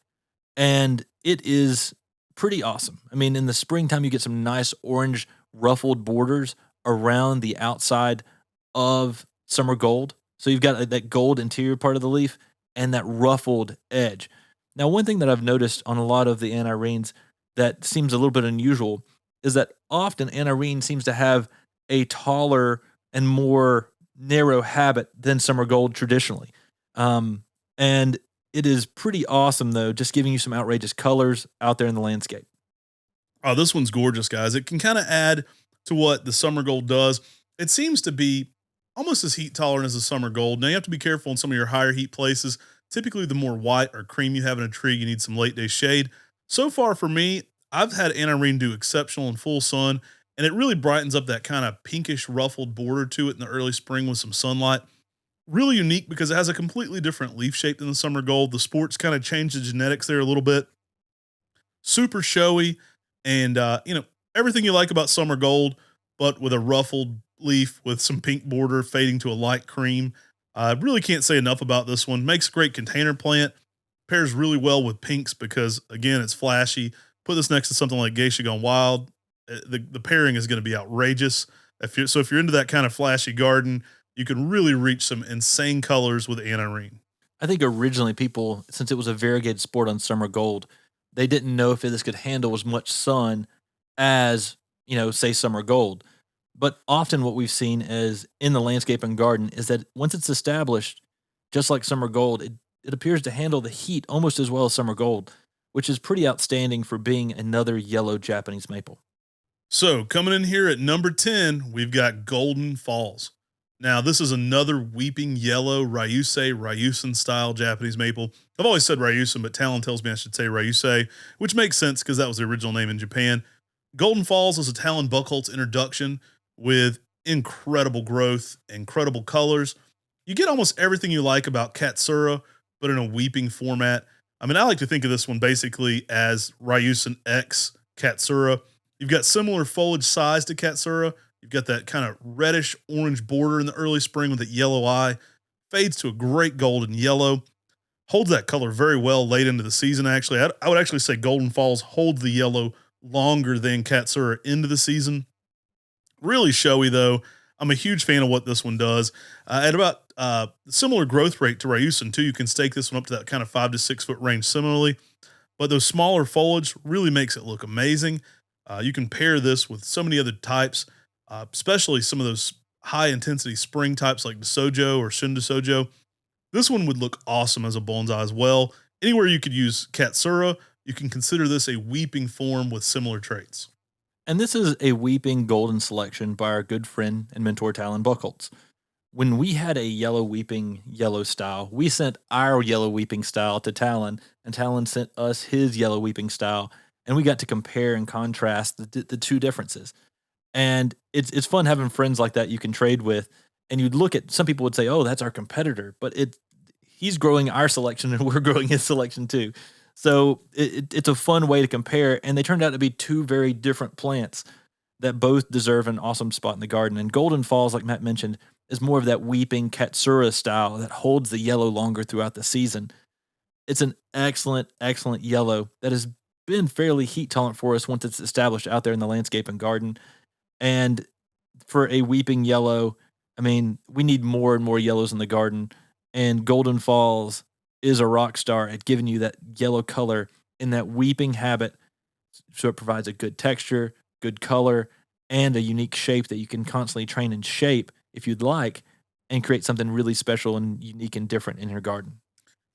And it is pretty awesome. I mean, in the springtime, you get some nice orange ruffled borders around the outside of summer gold. So you've got that gold interior part of the leaf and that ruffled edge. Now, one thing that I've noticed on a lot of the anirines that seems a little bit unusual is that often anirine seems to have a taller and more narrow habit than summer gold traditionally. And it is pretty awesome, though, just giving you some outrageous colors out there in the landscape.
Oh, this one's gorgeous, guys. It can kind of add to what the summer gold does. It seems to be almost as heat tolerant as the summer gold. Now, you have to be careful in some of your higher heat places. Typically, the more white or cream you have in a tree, you need some late day shade. So far for me, I've had anirene do exceptional in full sun, and it really brightens up that kind of pinkish ruffled border to it in the early spring with some sunlight. Really unique because it has a completely different leaf shape than the summer gold. The sports kind of change the genetics there a little bit. Super showy, and everything you like about summer gold, but with a ruffled leaf with some pink border fading to a light cream. I really can't say enough about this one. Makes a great container plant. Pairs really well with pinks because again it's flashy. Put this next to something like Geisha Gone Wild. The pairing is going to be outrageous. If you're into that kind of flashy garden, you can really reach some insane colors with anirene.
I think originally people, since it was a variegated sport on summer gold, they didn't know if this could handle as much sun as, say summer gold. But often what we've seen is in the landscape and garden is that once it's established, just like summer gold, it appears to handle the heat almost as well as summer gold, which is pretty outstanding for being another yellow Japanese maple.
So, coming in here at number 10, we've got Golden Falls. Now, this is another weeping yellow Ryusei style Japanese maple. I've always said Ryusen, but Talon tells me I should say Ryusei, which makes sense because that was the original name in Japan. Golden Falls is a Talon Buchholz introduction with incredible growth, incredible colors. You get almost everything you like about Katsura, but in a weeping format. I mean, I like to think of this one basically as Ryusen X Katsura. You've got similar foliage size to Katsura. You've got that kind of reddish orange border in the early spring with that yellow eye. Fades to a great golden yellow. Holds that color very well late into the season, actually. I would actually say Golden Falls holds the yellow longer than Katsura into the season. Really showy, though. I'm a huge fan of what this one does. At about similar growth rate to Ryusen, too, you can stake this one up to that kind of 5 to 6 foot range similarly. But those smaller foliage really makes it look amazing. You can pair this with so many other types, especially some of those high intensity spring types like Sojo or Shinda Sojo. This one would look awesome as a bonsai as well. Anywhere you could use Katsura, you can consider this a weeping form with similar traits.
And this is a weeping golden selection by our good friend and mentor Talon Buchholz. When we had a yellow weeping yellow style, we sent our yellow weeping style to Talon, and Talon sent us his yellow weeping style, and we got to compare and contrast the two differences. And it's fun having friends like that you can trade with. And you'd look at some people would say, "Oh, that's our competitor," but he's growing our selection and we're growing his selection too. So it's a fun way to compare. And they turned out to be two very different plants that both deserve an awesome spot in the garden. And Golden Falls, like Matt mentioned, is more of that weeping Katsura style that holds the yellow longer throughout the season. It's an excellent, excellent yellow that has been fairly heat tolerant for us once it's established out there in the landscape and garden. And for a weeping yellow, I mean, we need more and more yellows in the garden. And Golden Falls is a rock star at giving you that yellow color in that weeping habit. So it provides a good texture, good color, and a unique shape that you can constantly train and shape if you'd like and create something really special and unique and different in your garden.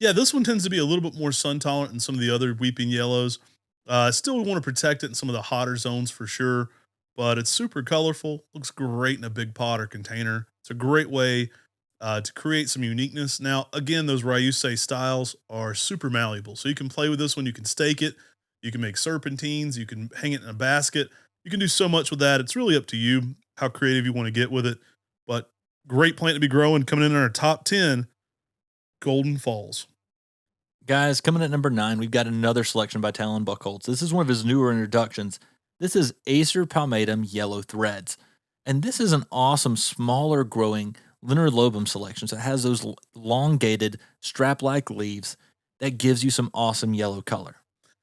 Yeah, this one tends to be a little bit more sun tolerant than some of the other weeping yellows. Still, we want to protect it in some of the hotter zones for sure, but it's super colorful. Looks great in a big pot or container. It's a great way to create some uniqueness. Now, again, those Ryusei styles are super malleable, so you can play with this one. You can stake it. You can make serpentines. You can hang it in a basket. You can do so much with that. It's really up to you how creative you want to get with it. But great plant to be growing. Coming in our top 10, Golden Falls.
Guys, coming at number 9, we've got another selection by Talon Buchholz. This is one of his newer introductions. This is Acer palmatum Yellow Threads. And this is an awesome, smaller growing Linear selection. So it has those elongated, strap-like leaves that gives you some awesome yellow color.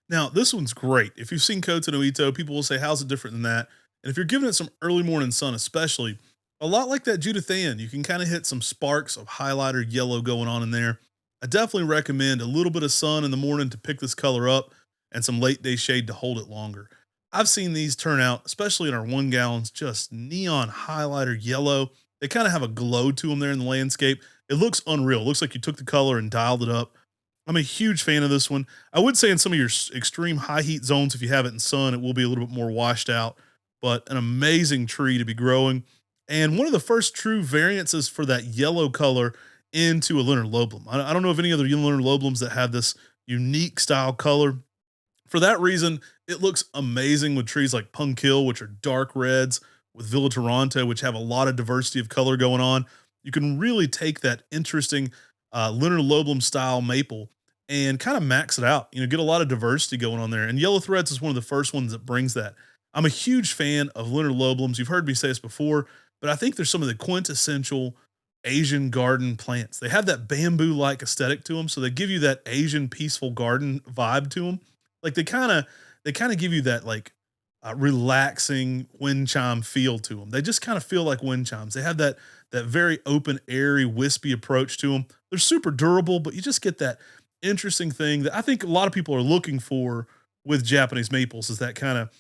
Now, this one's great. If you've seen Kota no Ito, people will say, how's it different than that? And if you're giving it some early morning sun, especially, a lot like that Judithian, you can kind of hit some sparks of highlighter yellow going on in there. I definitely recommend a little bit of sun in the morning to pick this color up and some late day shade to hold it longer. I've seen these turn out, especially in our 1 gallons, just neon highlighter yellow. They kind of have a glow to them there in the landscape. It looks unreal. It looks like you took the color and dialed it up. I'm a huge fan of this one. I would say in some of your extreme high heat zones, if you have it in sun, it will be a little bit more washed out, but an amazing tree to be growing. And one of the first true variances for that yellow color into a Leonard Lobelum. I don't know of any other Leonard Lobelums that have this unique style color. For that reason, it looks amazing with trees like Punkhill, which are dark reds, with Villa Toronto, which have a lot of diversity of color going on. You can really take that interesting Leonard Lobelum style maple and kind of max it out, get a lot of diversity going on there. And Yellow Threads is one of the first ones that brings that. I'm a huge fan of Leonard Lobelums. You've heard me say this before, but I think they're some of the quintessential Asian garden plants. They have that bamboo-like aesthetic to them, so they give you that Asian peaceful garden vibe to them. Like they kind of give you that like relaxing wind chime feel to them. They just kind of feel like wind chimes. They have that very open, airy, wispy approach to them. They're super durable, but you just get that interesting thing that I think a lot of people are looking for with Japanese maples is that kind of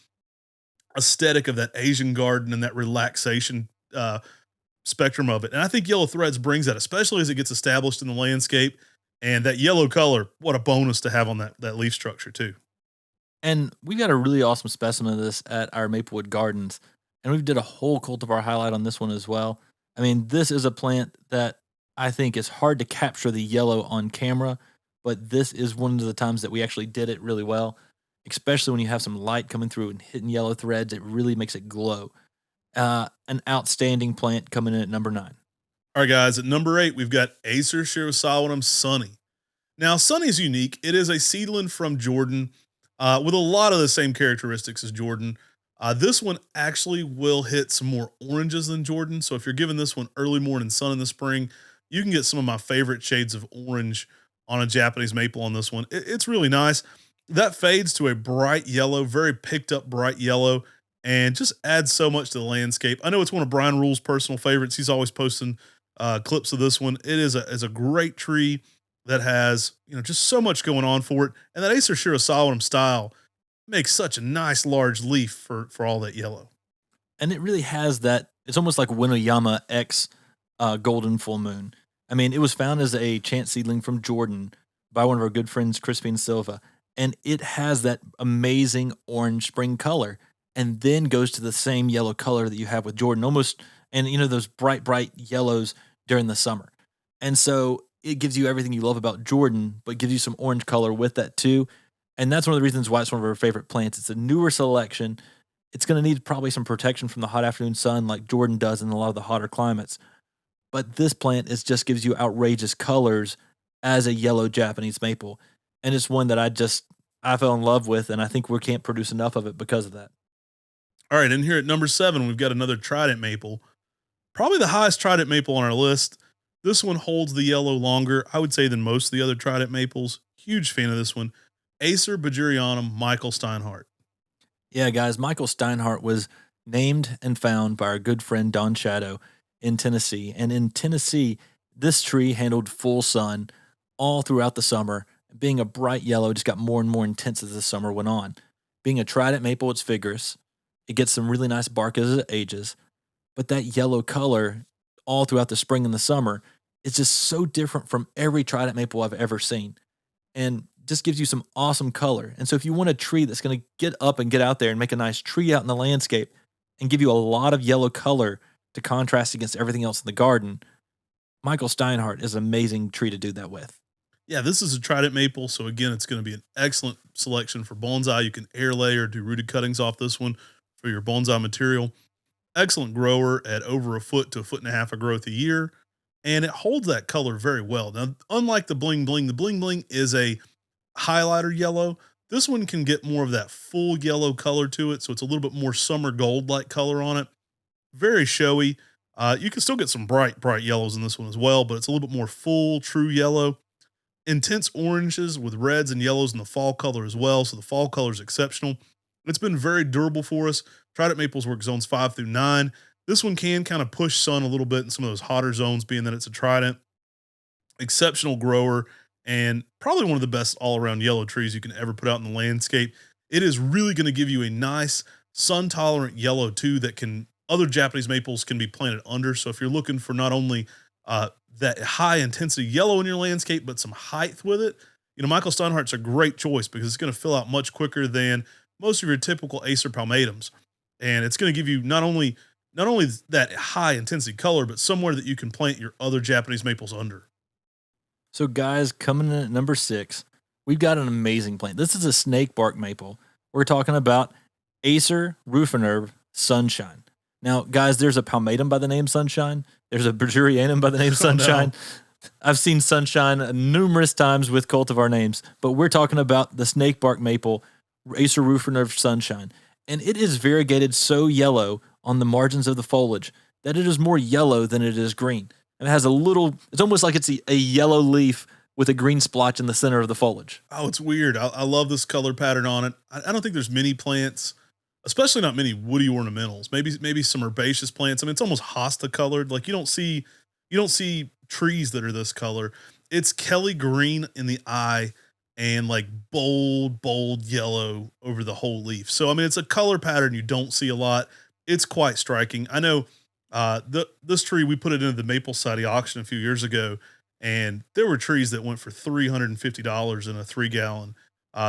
aesthetic of that Asian garden and that relaxation spectrum of it. And I think Yellow Threads brings that, especially as it gets established in the landscape. And that yellow color, what a bonus to have on that leaf structure too.
And we've got a really awesome specimen of this at our Maplewood Gardens. And we've did a whole cultivar highlight on this one as well. I mean, this is a plant that I think is hard to capture the yellow on camera, but this is one of the times that we actually did it really well, especially when you have some light coming through and hitting yellow threads. It really makes it glow. An outstanding plant coming in at number 9.
All right, guys, at number 8, we've got Acer Shirasawanum Sunny. Now, Sunny's unique. It is a seedling from Jordan with a lot of the same characteristics as Jordan. This one actually will hit some more oranges than Jordan. So if you're giving this one early morning sun in the spring, you can get some of my favorite shades of orange on a Japanese maple on this one. It's really nice. That fades to a bright yellow, very picked up bright yellow, and just adds so much to the landscape. I know it's one of Brian Rule's personal favorites. He's always posting clips of this one. It is a great tree that has just so much going on for it, and that Acer Shirasawanum style makes such a nice large leaf for all that yellow.
And it really has that. It's almost like Winoyama X Golden Full Moon. I mean, it was found as a chance seedling from Jordan by one of our good friends, Crispin Silva, and it has that amazing orange spring color, and then goes to the same yellow color that you have with Jordan, almost, and those bright yellows during the summer. And so it gives you everything you love about Jordan, but gives you some orange color with that too. And that's one of the reasons why it's one of our favorite plants. It's a newer selection. It's going to need probably some protection from the hot afternoon sun like Jordan does in a lot of the hotter climates. But this plant just gives you outrageous colors as a yellow Japanese maple. And it's one that I fell in love with, and I think we can't produce enough of it because of that.
All right, and here at number 7, we've got another trident maple. Probably the highest trident maple on our list. This one holds the yellow longer, I would say, than most of the other trident maples. Huge fan of this one. Acer Bajurianum Michael Steinhardt.
Yeah, guys, Michael Steinhardt was named and found by our good friend Don Shadow in Tennessee. And in Tennessee, this tree handled full sun all throughout the summer. Being a bright yellow, just got more and more intense as the summer went on. Being a trident maple, it's vigorous. It gets some really nice bark as it ages. But that yellow color all throughout the spring and the summer is just so different from every trident maple I've ever seen. And just gives you some awesome color. And so if you want a tree that's going to get up and get out there and make a nice tree out in the landscape and give you a lot of yellow color to contrast against everything else in the garden, Michael Steinhardt is an amazing tree to do that with.
Yeah, this is a trident maple, so again, it's going to be an excellent selection for bonsai. You can air lay or do rooted cuttings off this one for your bonsai material. Excellent grower at over a foot to a foot and a half of growth a year. And it holds that color very well. Now, unlike the bling bling is a highlighter yellow. This one can get more of that full yellow color to it. So it's a little bit more summer gold like color on it. Very showy. You can still get some bright yellows in this one as well, but it's a little bit more full, true yellow. Intense oranges with reds and yellows in the fall color as well. So the fall color is exceptional. It's been very durable for us. Trident maples work zones 5 through 9. This one can kind of push sun a little bit in some of those hotter zones, being that it's a trident. Exceptional grower and probably one of the best all around yellow trees you can ever put out in the landscape. It is really going to give you a nice sun tolerant yellow too that can other Japanese maples can be planted under. So if you're looking for not only that high intensity yellow in your landscape, but some height with it, Michael Steinhardt's a great choice because it's going to fill out much quicker than most of your typical Acer palmatums. And it's going to give you not only that high intensity color, but somewhere that you can plant your other Japanese maples under.
So guys, coming in at number 6, we've got an amazing plant. This is a snake bark maple. We're talking about Acer rufinurb Sunshine. Now, guys, there's a palmatum by the name Sunshine. There's a Bergerianum by the name Sunshine. No. I've seen Sunshine numerous times with cultivar names, but we're talking about the snake bark maple Acer rufinurb Sunshine. And it is variegated so yellow on the margins of the foliage that it is more yellow than it is green. And it has it's almost like it's a yellow leaf with a green splotch in the center of the foliage.
Oh, it's weird. I love this color pattern on it. I don't think there's many plants, especially not many woody ornamentals. Maybe some herbaceous plants. I mean, it's almost hosta colored. Like you don't see trees that are this color. It's Kelly green in the eye and like bold yellow over the whole leaf. So I mean, it's a color pattern you don't see a lot. It's quite striking. I know this tree, we put it into the Maple Society auction a few years ago, and there were trees that went for $350 in a 3-gallon.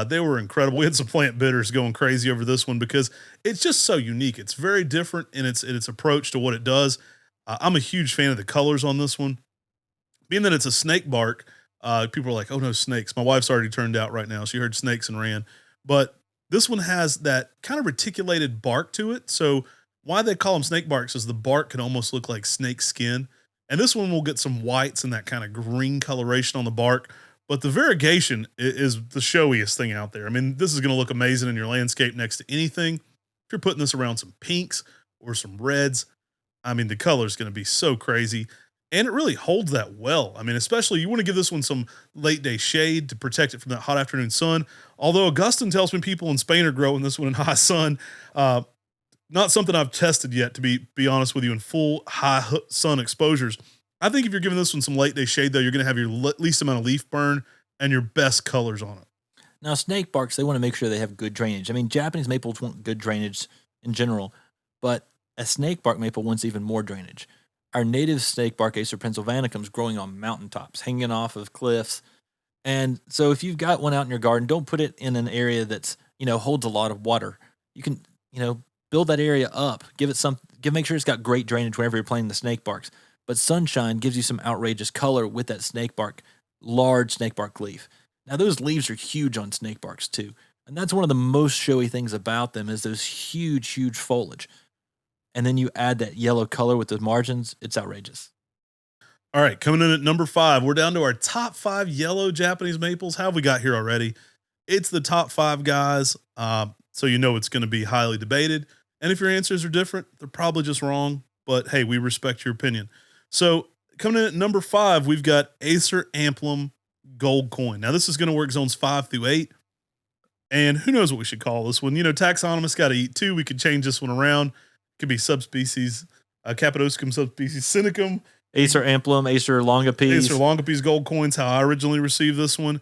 They were incredible. We had some plant bidders going crazy over this one because it's just so unique. It's very different in its approach to what it does. I'm a huge fan of the colors on this one. Being that it's a snake bark, people are like, oh no, snakes. My wife's already turned out right now. She heard snakes and ran. But this one has that kind of reticulated bark to it. So why they call them snake barks is the bark can almost look like snake skin. And this one will get some whites and that kind of green coloration on the bark. But the variegation is the showiest thing out there. I mean, this is going to look amazing in your landscape next to anything. If you're putting this around some pinks or some reds, I mean, the color is going to be so crazy. And it really holds that well. I mean, especially you want to give this one some late day shade to protect it from that hot afternoon sun. Although Augustin tells me people in Spain are growing this one in high sun. Not something I've tested yet, to be honest with you, in full high sun exposures. I think if you're giving this one some late day shade, though, you're going to have your least amount of leaf burn and your best colors on it.
Now, snake barks, they want to make sure they have good drainage. I mean, Japanese maples want good drainage in general, but a snake bark maple wants even more drainage. Our native snake bark Acer pennsylvanicum is growing on mountaintops, hanging off of cliffs. And so if you've got one out in your garden, don't put it in an area that's, holds a lot of water. You can, build that area up, make sure it's got great drainage whenever you're planting the snake barks. But Sunshine gives you some outrageous color with that snake bark, large snake bark leaf. Now those leaves are huge on snake barks too. And that's one of the most showy things about them is those huge foliage. And then you add that yellow color with the margins, it's outrageous.
All right, coming in at number 5, we're down to our top 5 yellow Japanese maples. How have we got here already? It's the top 5 guys, so it's going to be highly debated. And if your answers are different, they're probably just wrong. But hey, we respect your opinion. So coming in at number 5, we've got Acer amplum gold coin. Now this is going to work zones 5 through 8. And who knows what we should call this one? Taxonomists got to eat too. We could change this one around. It could be subspecies, Cappadocium subspecies sinicum.
Acer amplum, Acer longipes.
Acer longipes gold coins, how I originally received this one.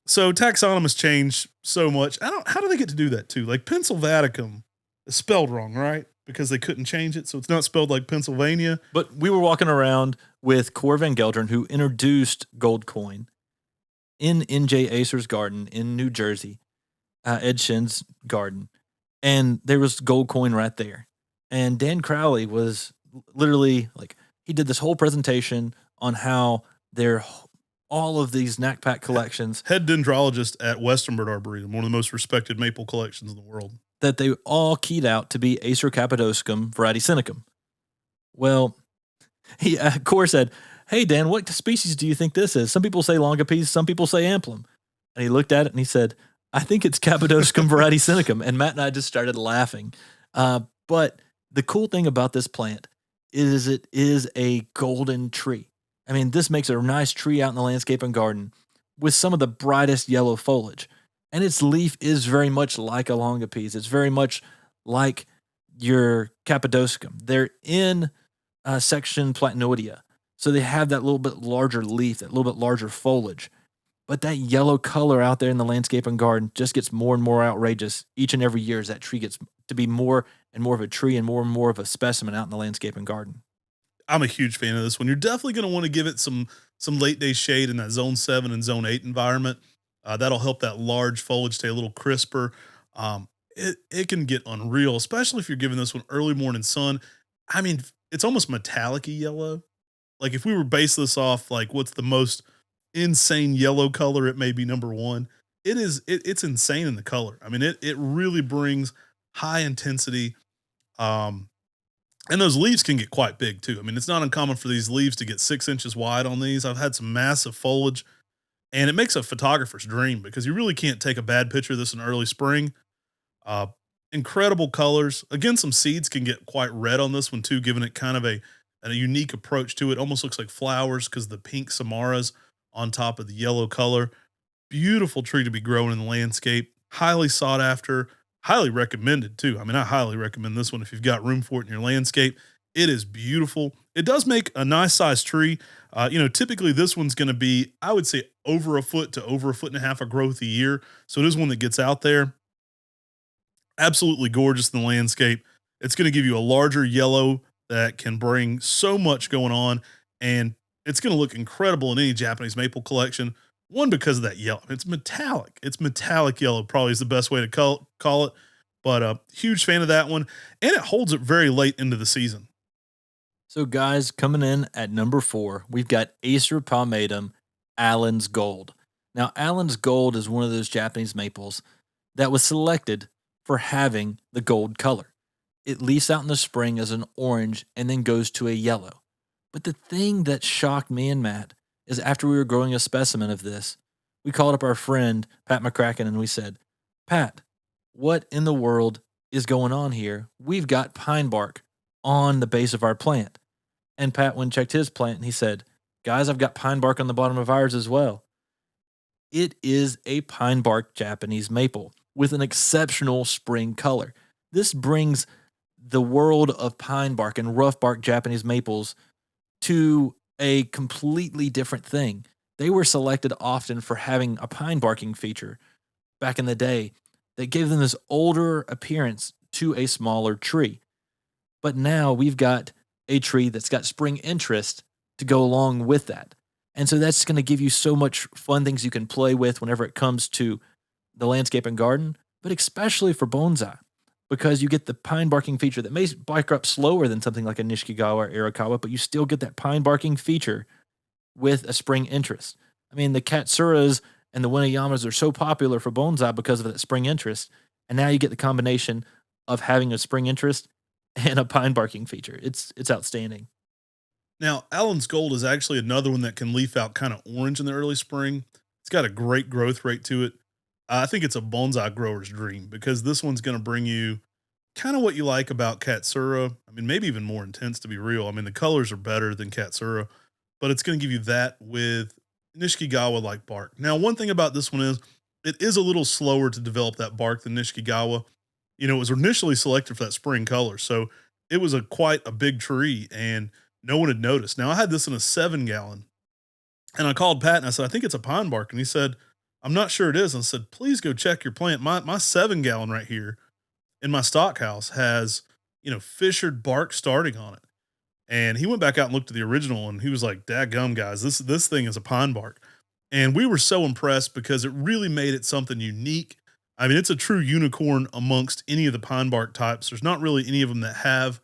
So taxonomists change so much. How do they get to do that too? Like Pennsylvanicum is spelled wrong, right? Because they couldn't change it. So it's not spelled like Pennsylvania.
But we were walking around with Cor Van Gelderen, who introduced gold coin in N.J. Acer's garden in New Jersey, Ed Shin's garden. And there was gold coin right there. And Dan Crowley was literally he did this whole presentation on how all of these NACPAC collections.
Head dendrologist at Western Bird Arboretum, one of the most respected maple collections in the world.
that they all keyed out to be Acer cappadoscum variety sinicum. Well, he Core said, "Hey Dan, what species do you think this is? Some people say longipes, some people say amplum." And he looked at it and he said, "I think it's cappadoscum variety sinicum." And Matt and I just started laughing. But the cool thing about this plant is it is a golden tree. I mean, this makes a nice tree out in the landscape and garden with some of the brightest yellow foliage. And its leaf is very much like a longipes. It's very much like your cappadoscum. They're in section platanoidea. So they have that little bit larger leaf, that little bit larger foliage. But that yellow color out there in the landscape and garden just gets more and more outrageous each and every year as that tree gets to be more and more of a tree and more of a specimen out in the landscape and garden.
I'm a huge fan of this one. You're definitely going to want to give it some late day shade in that zone 7 and zone 8 environment. That'll help that large foliage stay a little crisper. It can get unreal, especially if you're giving this one early morning sun. I mean, it's almost metallic-y yellow. Like if we were base this off like what's the most insane yellow color, it may be number one. It's insane in the color. I mean, it really brings high intensity. Um, and those leaves can get quite big too. I mean, it's not uncommon for these leaves to get 6 inches wide on these. I've had some massive foliage, and it makes a photographer's dream because you really can't take a bad picture of this in early spring. Uh, Incredible colors. Again, some seeds can get quite red on this one too, giving it kind of a unique approach to it. Almost looks like flowers because the pink samaras on top of the yellow color. Beautiful tree to be growing in the landscape. Highly sought after. Highly recommended too. I mean, I highly recommend this one if you've got room for it in your landscape. It is beautiful. It does make a nice sized tree. Typically this one's going to be, I would say, over a foot to over a foot and a half of growth a year. So it is one that gets out there. Absolutely gorgeous in the landscape. It's going to give you a larger yellow that can bring so much going on, and it's going to look incredible in any Japanese maple collection. One, because of that yellow. It's metallic. It's metallic yellow, probably is the best way to call it. But huge fan of that one, and it holds it very late into the season.
So, guys, coming in at number 4, we've got Acer palmatum, Allen's Gold. Now, Allen's Gold is one of those Japanese maples that was selected for having the gold color. It leaves out in the spring as an orange and then goes to a yellow. But the thing that shocked me and Matt is after we were growing a specimen of this, we called up our friend Pat McCracken and we said, "Pat, what in the world is going on here? We've got pine bark on the base of our plant." And Pat went and checked his plant and he said, "Guys, I've got pine bark on the bottom of ours as well." It is a pine bark Japanese maple with an exceptional spring color. This brings the world of pine bark and rough bark Japanese maples to a completely different thing. They were selected often for having a pine barking feature back in the day that gave them this older appearance to a smaller tree. But now we've got a tree that's got spring interest to go along with that. And so that's going to give you so much fun things you can play with whenever it comes to the landscape and garden, but especially for bonsai, because you get the pine barking feature that may bark up slower than something like a Nishikigawa or Arakawa, but you still get that pine barking feature with a spring interest. I mean, the Katsuras and the Winayamas are so popular for bonsai because of that spring interest, and now you get the combination of having a spring interest and a pine barking feature. It's outstanding.
Now, Allen's Gold is actually another one that can leaf out kind of orange in the early spring. It's got a great growth rate to it. I think it's a bonsai grower's dream because this one's going to bring you kind of what you like about Katsura. I mean, maybe even more intense to be real. I mean, the colors are better than Katsura, but it's going to give you that with Nishikigawa like bark. Now, one thing about this one is it is a little slower to develop that bark than Nishikigawa. It was initially selected for that spring color, so it was quite a big tree, and no one had noticed. Now, I had this in a 7-gallon, and I called Pat and I said, "I think it's a pine bark," and he said, "I'm not sure it is." And I said, "Please go check your plant. My 7-gallon right here in my stock house has, fissured bark starting on it." And he went back out and looked at the original and he was like, "Dadgum, guys, this thing is a pine bark." And we were so impressed because it really made it something unique. I mean, it's a true unicorn amongst any of the pine bark types. There's not really any of them that have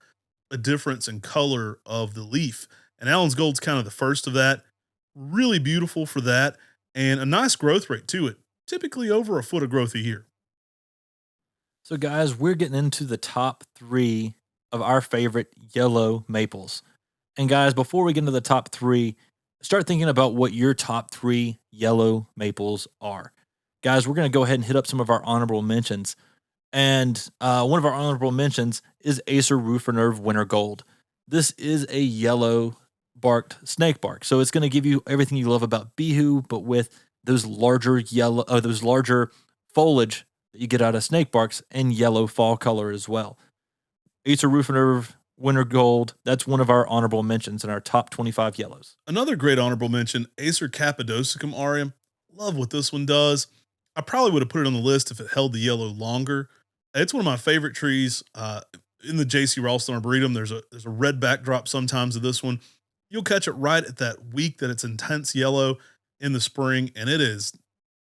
a difference in color of the leaf. And Allen's Gold's kind of the first of that. Really beautiful for that. And a nice growth rate to it. Typically over a foot of growth a year.
So, guys, we're getting into the top three of our favorite yellow maples. And, guys, before we get into the top three, start thinking about what your top three yellow maples are. Guys, we're going to go ahead and hit up some of our honorable mentions. And one of our honorable mentions is Acer Roofer Nerve Winter Gold. This is a yellow barked snake bark. So it's going to give you everything you love about Bihu, but with those larger those larger foliage that you get out of snake barks and yellow fall color as well. Acer Roofer Nerve Winter Gold. That's one of our honorable mentions in our top 25 yellows.
Another great honorable mention, Acer Cappadosicum aureum. Love what this one does. I probably would have put it on the list if it held the yellow longer. It's one of my favorite trees. In the JC Ralston Arboretum, there's a red backdrop sometimes of this one. You'll catch it right at that week that it's intense yellow in the spring, and it is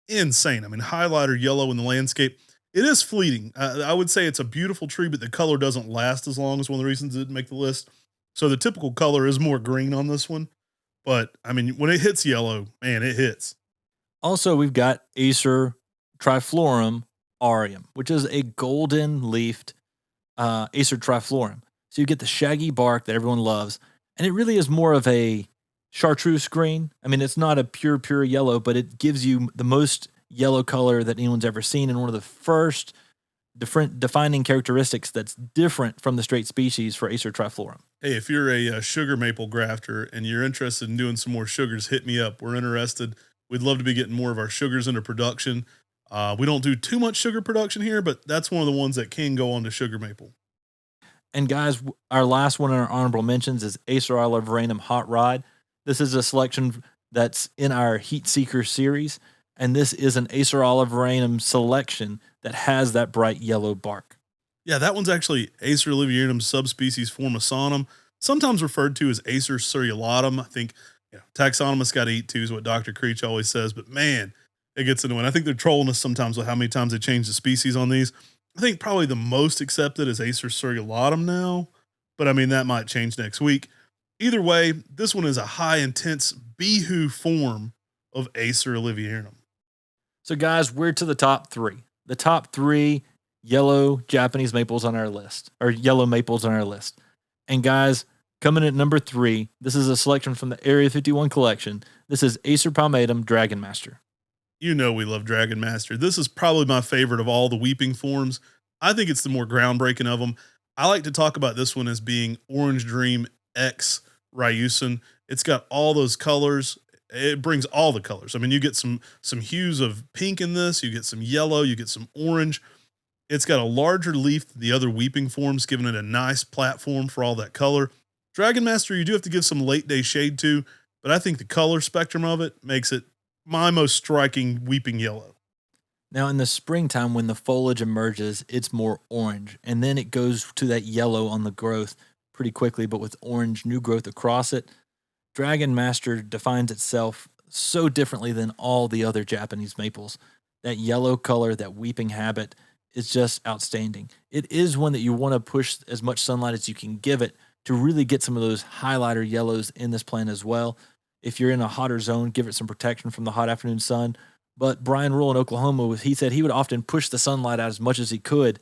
insane. I mean, highlighter yellow in the landscape. It is fleeting. I would say it's a beautiful tree, but the color doesn't last as long as one of the reasons it didn't make the list. So the typical color is more green on this one. But I mean, when it hits yellow, man, it hits.
Also, we've got Acer Triflorum Aureum, which is a golden leafed Acer Triflorum. So you get the shaggy bark that everyone loves, and it really is more of a chartreuse green. I mean, it's not a pure yellow, but it gives you the most yellow color that anyone's ever seen, and one of the first different defining characteristics that's different from the straight species for Acer Triflorum.
Hey, if you're a sugar maple grafter and you're interested in doing some more sugars, hit me up. We're interested. We'd love to be getting more of our sugars into production. We don't do too much sugar production here, but that's one of the ones that can go on to sugar maple.
And guys, our last one in our honorable mentions is Acer Oliveranum Hot Rod. This is a selection that's in our Heat Seeker series, and this is an Acer Oliveranum selection that has that bright yellow bark.
Yeah, that one's actually Acer Olivianum subspecies Formosanum, sometimes referred to as Acer seriolatum. I think taxonomists got to eat too, is what Dr. Creech always says. But man, it gets annoying. I think they're trolling us sometimes with how many times they change the species on these. I think probably the most accepted is Acer seriolatum now, but I mean, that might change next week. Either way, this one is a high intense Bihu form of Acer Olivianum.
So, guys, we're to the top three. The top three yellow Japanese maples on our list, or yellow maples on our list. And, guys, coming at number three, this is a selection from the Area 51 collection. This is Acer palmatum Dragon Master.
You know we love Dragon Master. This is probably my favorite of all the weeping forms. I think it's the more groundbreaking of them. I like to talk about this one as being Orange Dream X Ryusin. It's got all those colors. It brings all the colors. I mean, you get some hues of pink in this. You get some yellow. You get some orange. It's got a larger leaf than the other weeping forms, giving it a nice platform for all that color. Dragon Master, you do have to give some late day shade to, but I think the color spectrum of it makes it my most striking weeping yellow.
Now, in the springtime, when the foliage emerges, it's more orange, and then it goes to that yellow on the growth pretty quickly, but with orange new growth across it. Dragon Master defines itself so differently than all the other Japanese maples. That yellow color, that weeping habit, is just outstanding. It is one that you want to push as much sunlight as you can give it to really get some of those highlighter yellows in this plant as well. If you're in a hotter zone, give it some protection from the hot afternoon sun. But Brian Rule in Oklahoma, he said he would often push the sunlight out as much as he could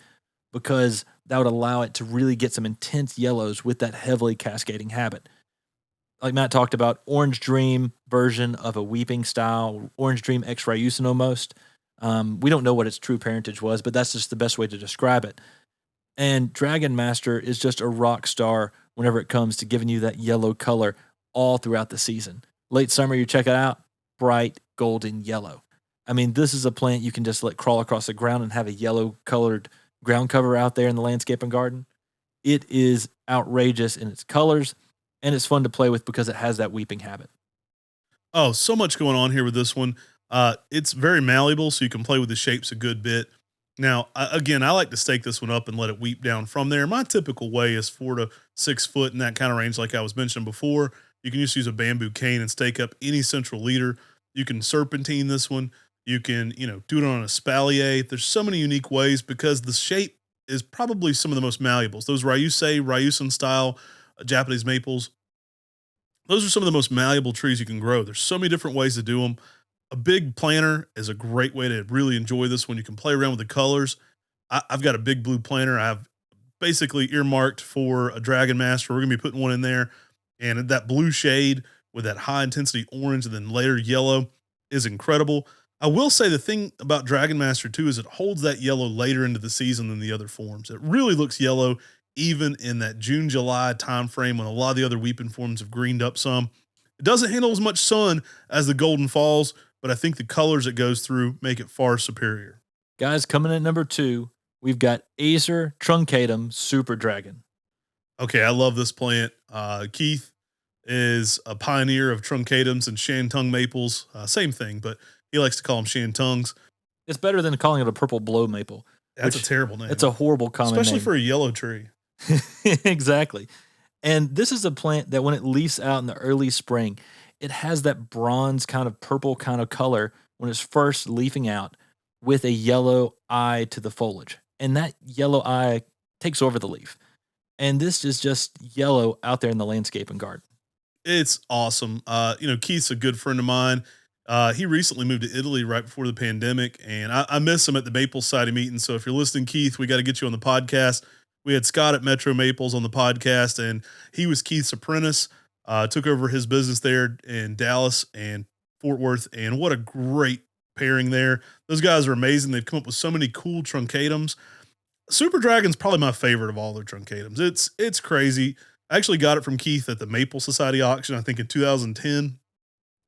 because that would allow it to really get some intense yellows with that heavily cascading habit. Like Matt talked about, Orange Dream version of a weeping style, Orange Dream X Ryusin almost. We don't know what its true parentage was, but that's just the best way to describe it. And Dragon Master is just a rock star whenever it comes to giving you that yellow color all throughout the season. Late summer, you check it out, bright golden yellow. I mean, this is a plant you can just let crawl across the ground and have a yellow colored ground cover out there in the landscape and garden. It is outrageous in its colors, and it's fun to play with because it has that weeping habit.
Oh, so much going on here with this one. It's very malleable, so you can play with the shapes a good bit. Now, again, I like to stake this one up and let it weep down from there. My typical way is 4 to 6 foot in that kind of range, like I was mentioning before. You can just use a bamboo cane and stake up any central leader. You can serpentine this one. You can, do it on a espalier. There's so many unique ways because the shape is probably some of the most malleables. Those Ryusin style Japanese maples, those are some of the most malleable trees you can grow. There's so many different ways to do them. A big planter is a great way to really enjoy this one. You can play around with the colors. I've got a big blue planter. I have basically earmarked for a Dragon Master. We're gonna be putting one in there, and that blue shade with that high intensity orange and then later yellow is incredible. I will say the thing about Dragon Master 2 is it holds that yellow later into the season than the other forms. It really looks yellow even in that June, July timeframe when a lot of the other weeping forms have greened up some. It doesn't handle as much sun as the Golden Falls, but I think the colors it goes through make it far superior.
Guys, coming at number 2, we've got Acer Truncatum Super Dragon.
Okay, I love this plant. Keith is a pioneer of truncatums and shantung maples. Same thing, but he likes to call them shantungs.
It's better than calling it a purple blow maple.
That's a terrible name.
It's a horrible common
especially
name.
for a yellow tree.
Exactly. And this is a plant that when it leaves out in the early spring, it has that bronze kind of purple kind of color when it's first leafing out with a yellow eye to the foliage. And that yellow eye takes over the leaf. And this is just yellow out there in the landscape and garden.
It's awesome. Keith's a good friend of mine. He recently moved to Italy right before the pandemic, and I miss him at the Maple Society meeting. So if you're listening, Keith, we got to get you on the podcast. We had Scott at Metro Maples on the podcast, and he was Keith's apprentice. Took over his business there in Dallas and Fort Worth, and what a great pairing there. Those guys are amazing. They've come up with so many cool truncatums. Super Dragon's probably my favorite of all their truncatums. It's crazy. I actually got it from Keith at the Maple Society auction, I think in 2010.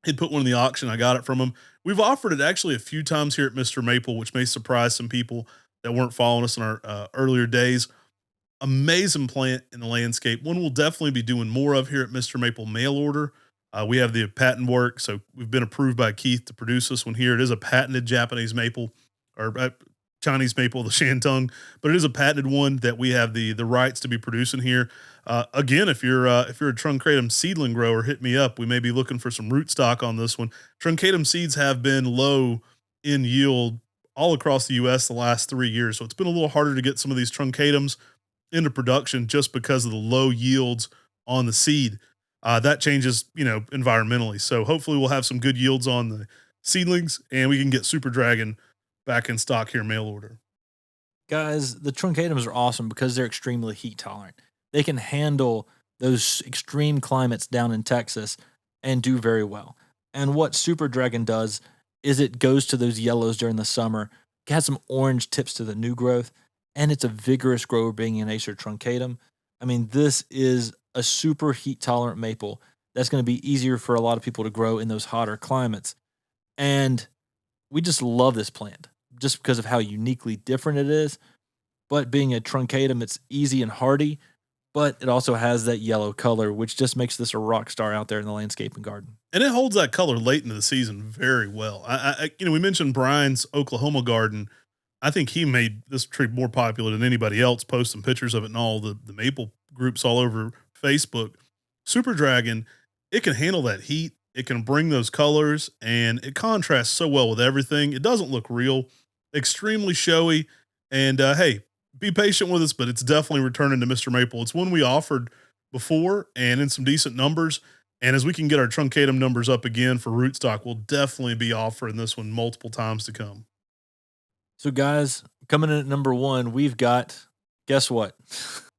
He'd put one in the auction. I got it from him. We've offered it actually a few times here at Mr. Maple, which may surprise some people that weren't following us in our earlier days. Amazing plant in the landscape. One we'll definitely be doing more of here at Mr. Maple mail order. We have the patent work, so we've been approved by Keith to produce this one here. It is a patented Japanese maple, or Chinese maple, the shantung, but it is a patented one that we have the rights to be producing here. Again, if you're a truncatum seedling grower, hit me up. We may be looking for some rootstock on this one. Truncatum seeds have been low in yield all across the U.S. the last 3 years, so it's been a little harder to get some of these truncatums into production just because of the low yields on the seed. That changes, environmentally. So hopefully we'll have some good yields on the seedlings, and we can get Super Dragon back in stock here, mail order.
Guys, the truncatums are awesome because they're extremely heat tolerant. They can handle those extreme climates down in Texas and do very well. And what Super Dragon does is it goes to those yellows during the summer, it has some orange tips to the new growth, and it's a vigorous grower being an Acer truncatum. I mean, this is a super heat tolerant maple that's going to be easier for a lot of people to grow in those hotter climates. And we just love this plant just because of how uniquely different it is. But being a truncatum, it's easy and hardy, but it also has that yellow color, which just makes this a rock star out there in the landscape and garden.
And it holds that color late into the season very well. We mentioned Brian's Oklahoma garden. I think he made this tree more popular than anybody else, posting pictures of it in all the maple groups all over Facebook. Super Dragon, it can handle that heat. It can bring those colors, and it contrasts so well with everything. It doesn't look real, extremely showy. And hey, be patient with us, but it's definitely returning to Mr. Maple. It's one we offered before and in some decent numbers. And as we can get our truncatum numbers up again for rootstock, we'll definitely be offering this one multiple times to come.
So, guys, coming in at number 1, we've got, guess what?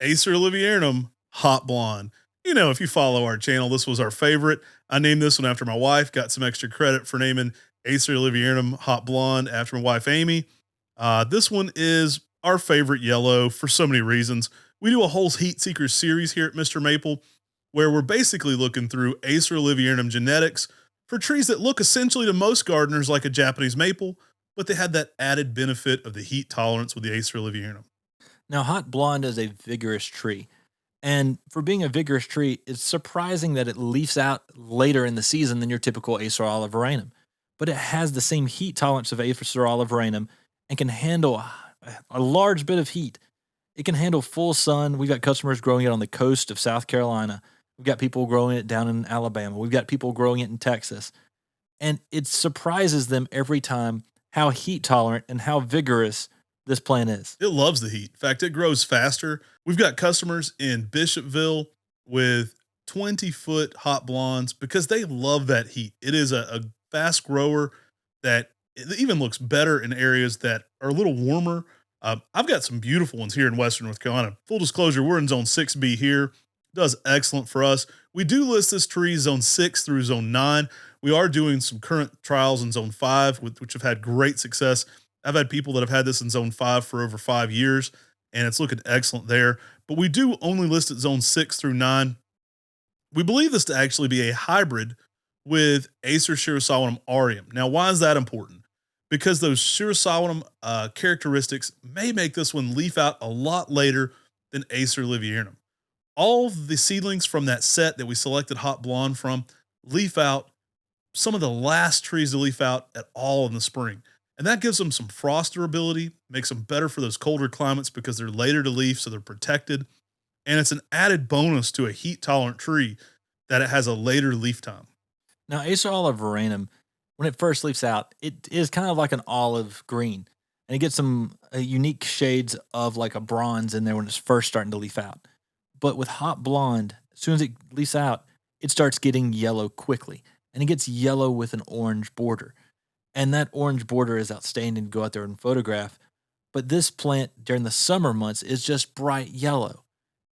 Acer oliviernum Hot Blonde. If you follow our channel, this was our favorite. I named this one after my wife, got some extra credit for naming Acer oliviernum Hot Blonde after my wife, Amy. This one is our favorite yellow for so many reasons. We do a whole Heat Seekers series here at Mr. Maple, where we're basically looking through Acer oliviernum genetics for trees that look essentially to most gardeners like a Japanese maple, but they had that added benefit of the heat tolerance with the Acer oliviernum.
Now, Hot Blonde is a vigorous tree. And for being a vigorous tree, it's surprising that it leaves out later in the season than your typical Acer oliveranum. But it has the same heat tolerance of Acer oliveranum and can handle a large bit of heat. It can handle full sun. We've got customers growing it on the coast of South Carolina. We've got people growing it down in Alabama. We've got people growing it in Texas. And it surprises them every time how heat tolerant and how vigorous this plant is.
It loves the heat. In fact, it grows faster. We've got customers in Bishopville with 20-foot hot blondes because they love that heat. It is a fast grower that it even looks better in areas that are a little warmer. I've got some beautiful ones here in Western North Carolina. Full disclosure, we're in Zone 6B here. Does excellent for us. We do list this tree Zone 6 through Zone 9. We are doing some current trials in Zone 5, which have had great success. I've had people that have had this in Zone 5 for over 5 years, and it's looking excellent there. But we do only list it Zone 6 through 9. We believe this to actually be a hybrid with Acer Shirasawanum aureum. Now, why is that important? Because those Shirasawanum characteristics may make this one leaf out a lot later than Acer livianum. All of the seedlings from that set that we selected Hot Blonde from leaf out some of the last trees to leaf out at all in the spring. And that gives them some frost durability, makes them better for those colder climates because they're later to leaf, so they're protected. And it's an added bonus to a heat tolerant tree that it has a later leaf time.
Now, Acer oliveranum, when it first leaves out, it is kind of like an olive green, and it gets some unique shades of like a bronze in there when it's first starting to leaf out. But with Hot Blonde, as soon as it leaves out, it starts getting yellow quickly, and it gets yellow with an orange border. And that orange border is outstanding to go out there and photograph. But this plant during the summer months is just bright yellow.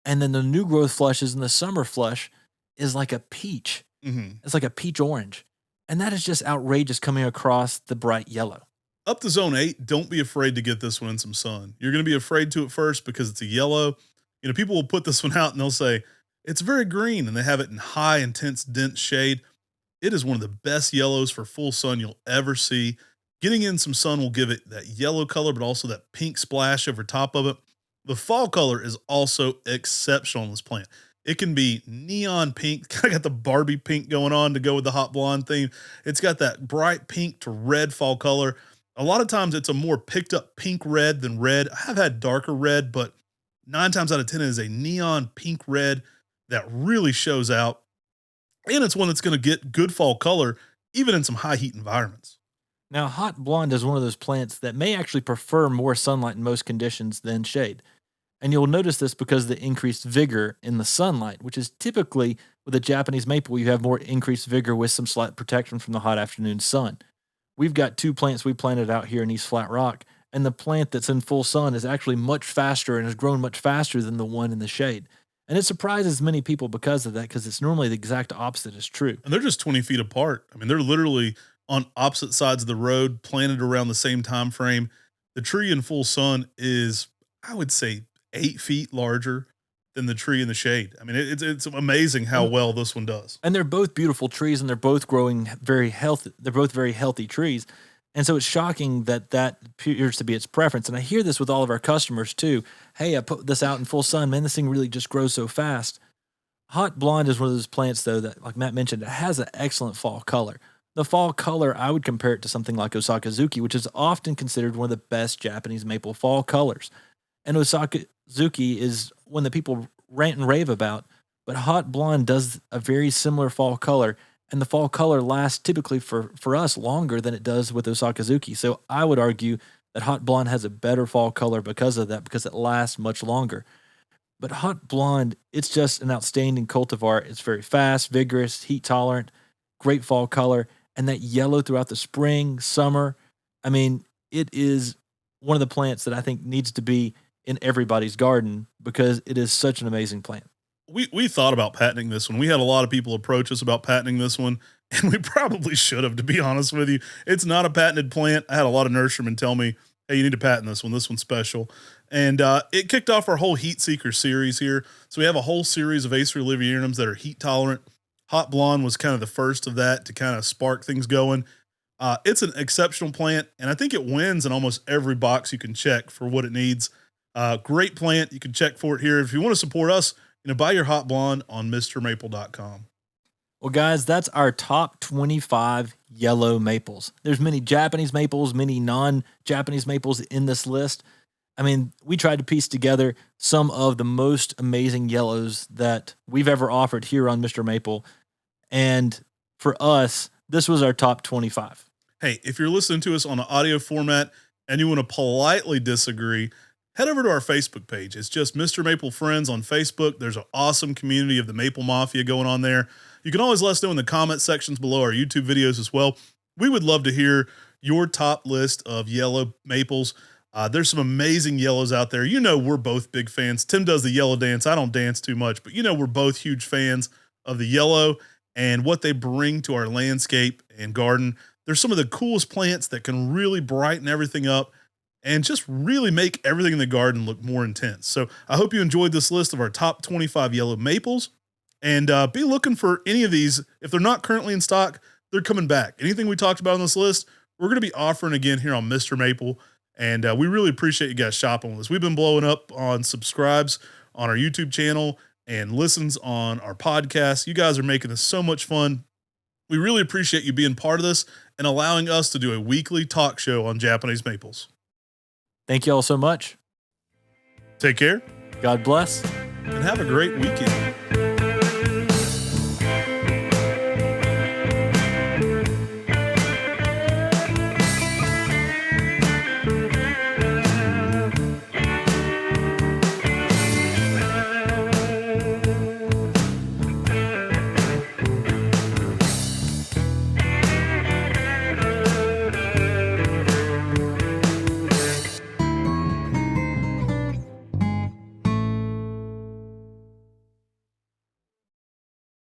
And then the new growth flushes in the summer flush is like a peach.
Mm-hmm.
It's like a peach orange. And that is just outrageous coming across the bright yellow.
Up to Zone 8, don't be afraid to get this one in some sun. You're going to be afraid to at first because it's a yellow. You know, people will put this one out and they'll say, it's very green, and they have it in high, intense, dense shade. It is one of the best yellows for full sun you'll ever see. Getting in some sun will give it that yellow color, but also that pink splash over top of it. The fall color is also exceptional in this plant. It can be neon pink. Kind of got the Barbie pink going on to go with the Hot Blonde theme. It's got that bright pink to red fall color. A lot of times it's a more picked up pink red than red. I have had darker red, but 9 times out of 10 it is a neon pink red that really shows out. And it's one that's going to get good fall color, even in some high heat environments.
Now, Hot Blonde is one of those plants that may actually prefer more sunlight in most conditions than shade. And you'll notice this because of the increased vigor in the sunlight, which is typically with a Japanese maple, you have more increased vigor with some slight protection from the hot afternoon sun. We've got 2 plants we planted out here in East Flat Rock, and the plant that's in full sun is actually much faster and has grown much faster than the one in the shade. And it surprises many people because of that, because it's normally the exact opposite is true.
And they're just 20 feet apart. I mean, they're literally on opposite sides of the road, planted around the same time frame. The tree in full sun is, I would say, 8 feet larger than the tree in the shade. I mean, it's amazing how well this one does.
And they're both beautiful trees, and they're both growing very healthy. They're both very healthy trees. And so it's shocking that that appears to be its preference. And I hear this with all of our customers too. Hey, I put this out in full sun. Man, this thing really just grows so fast. Hot Blonde is one of those plants, though, that, like Matt mentioned, it has an excellent fall color. The fall color, I would compare it to something like Osakazuki, which is often considered one of the best Japanese maple fall colors. And Osakazuki is one that people rant and rave about, but Hot Blonde does a very similar fall color, and the fall color lasts typically for us longer than it does with Osakazuki. So I would argue that Hot Blonde has a better fall color because of that, because it lasts much longer. But Hot Blonde, it's just an outstanding cultivar. It's very fast, vigorous, heat tolerant, great fall color, and that yellow throughout the spring, summer. I mean, it is one of the plants that I think needs to be in everybody's garden because it is such an amazing plant.
We thought about patenting this one. We had a lot of people approach us about patenting this one, and we probably should have, to be honest with you. It's not a patented plant. I had a lot of nurserymen tell me, hey, you need to patent this one. This one's special. And it kicked off our whole Heat Seeker series here. So we have a whole series of Acer livianums that are heat tolerant. Hot Blonde was kind of the first of that to kind of spark things going. It's an exceptional plant, and I think it wins in almost every box you can check for what it needs. Great plant. You can check for it here. If you want to support us, buy your Hot Blonde on MrMaple.com.
Well, guys, that's our top 25 yellow maples. There's many Japanese maples, many non-Japanese maples in this list. I mean, we tried to piece together some of the most amazing yellows that we've ever offered here on Mr. Maple. And for us, this was our top 25.
Hey, if you're listening to us on an audio format and you want to politely disagree, head over to our Facebook page. It's just Mr. Maple Friends on Facebook. There's an awesome community of the Maple Mafia going on there. You can always let us know in the comment sections below our YouTube videos as well. We would love to hear your top list of yellow maples. There's some amazing yellows out there. You know, we're both big fans. Tim does the yellow dance. I don't dance too much, but you know, we're both huge fans of the yellow and what they bring to our landscape and garden. There's some of the coolest plants that can really brighten everything up and just really make everything in the garden look more intense. So I hope you enjoyed this list of our top 25 yellow maples, and be looking for any of these. If they're not currently in stock, they're coming back. Anything we talked about on this list, we're going to be offering again here on Mr. Maple. And we really appreciate you guys shopping with us. We've been blowing up on subscribes on our YouTube channel and listens on our podcast. You guys are making this so much fun. We really appreciate you being part of this and allowing us to do a weekly talk show on Japanese maples.
Thank you all so much.
Take care.
God bless.
And have a great weekend.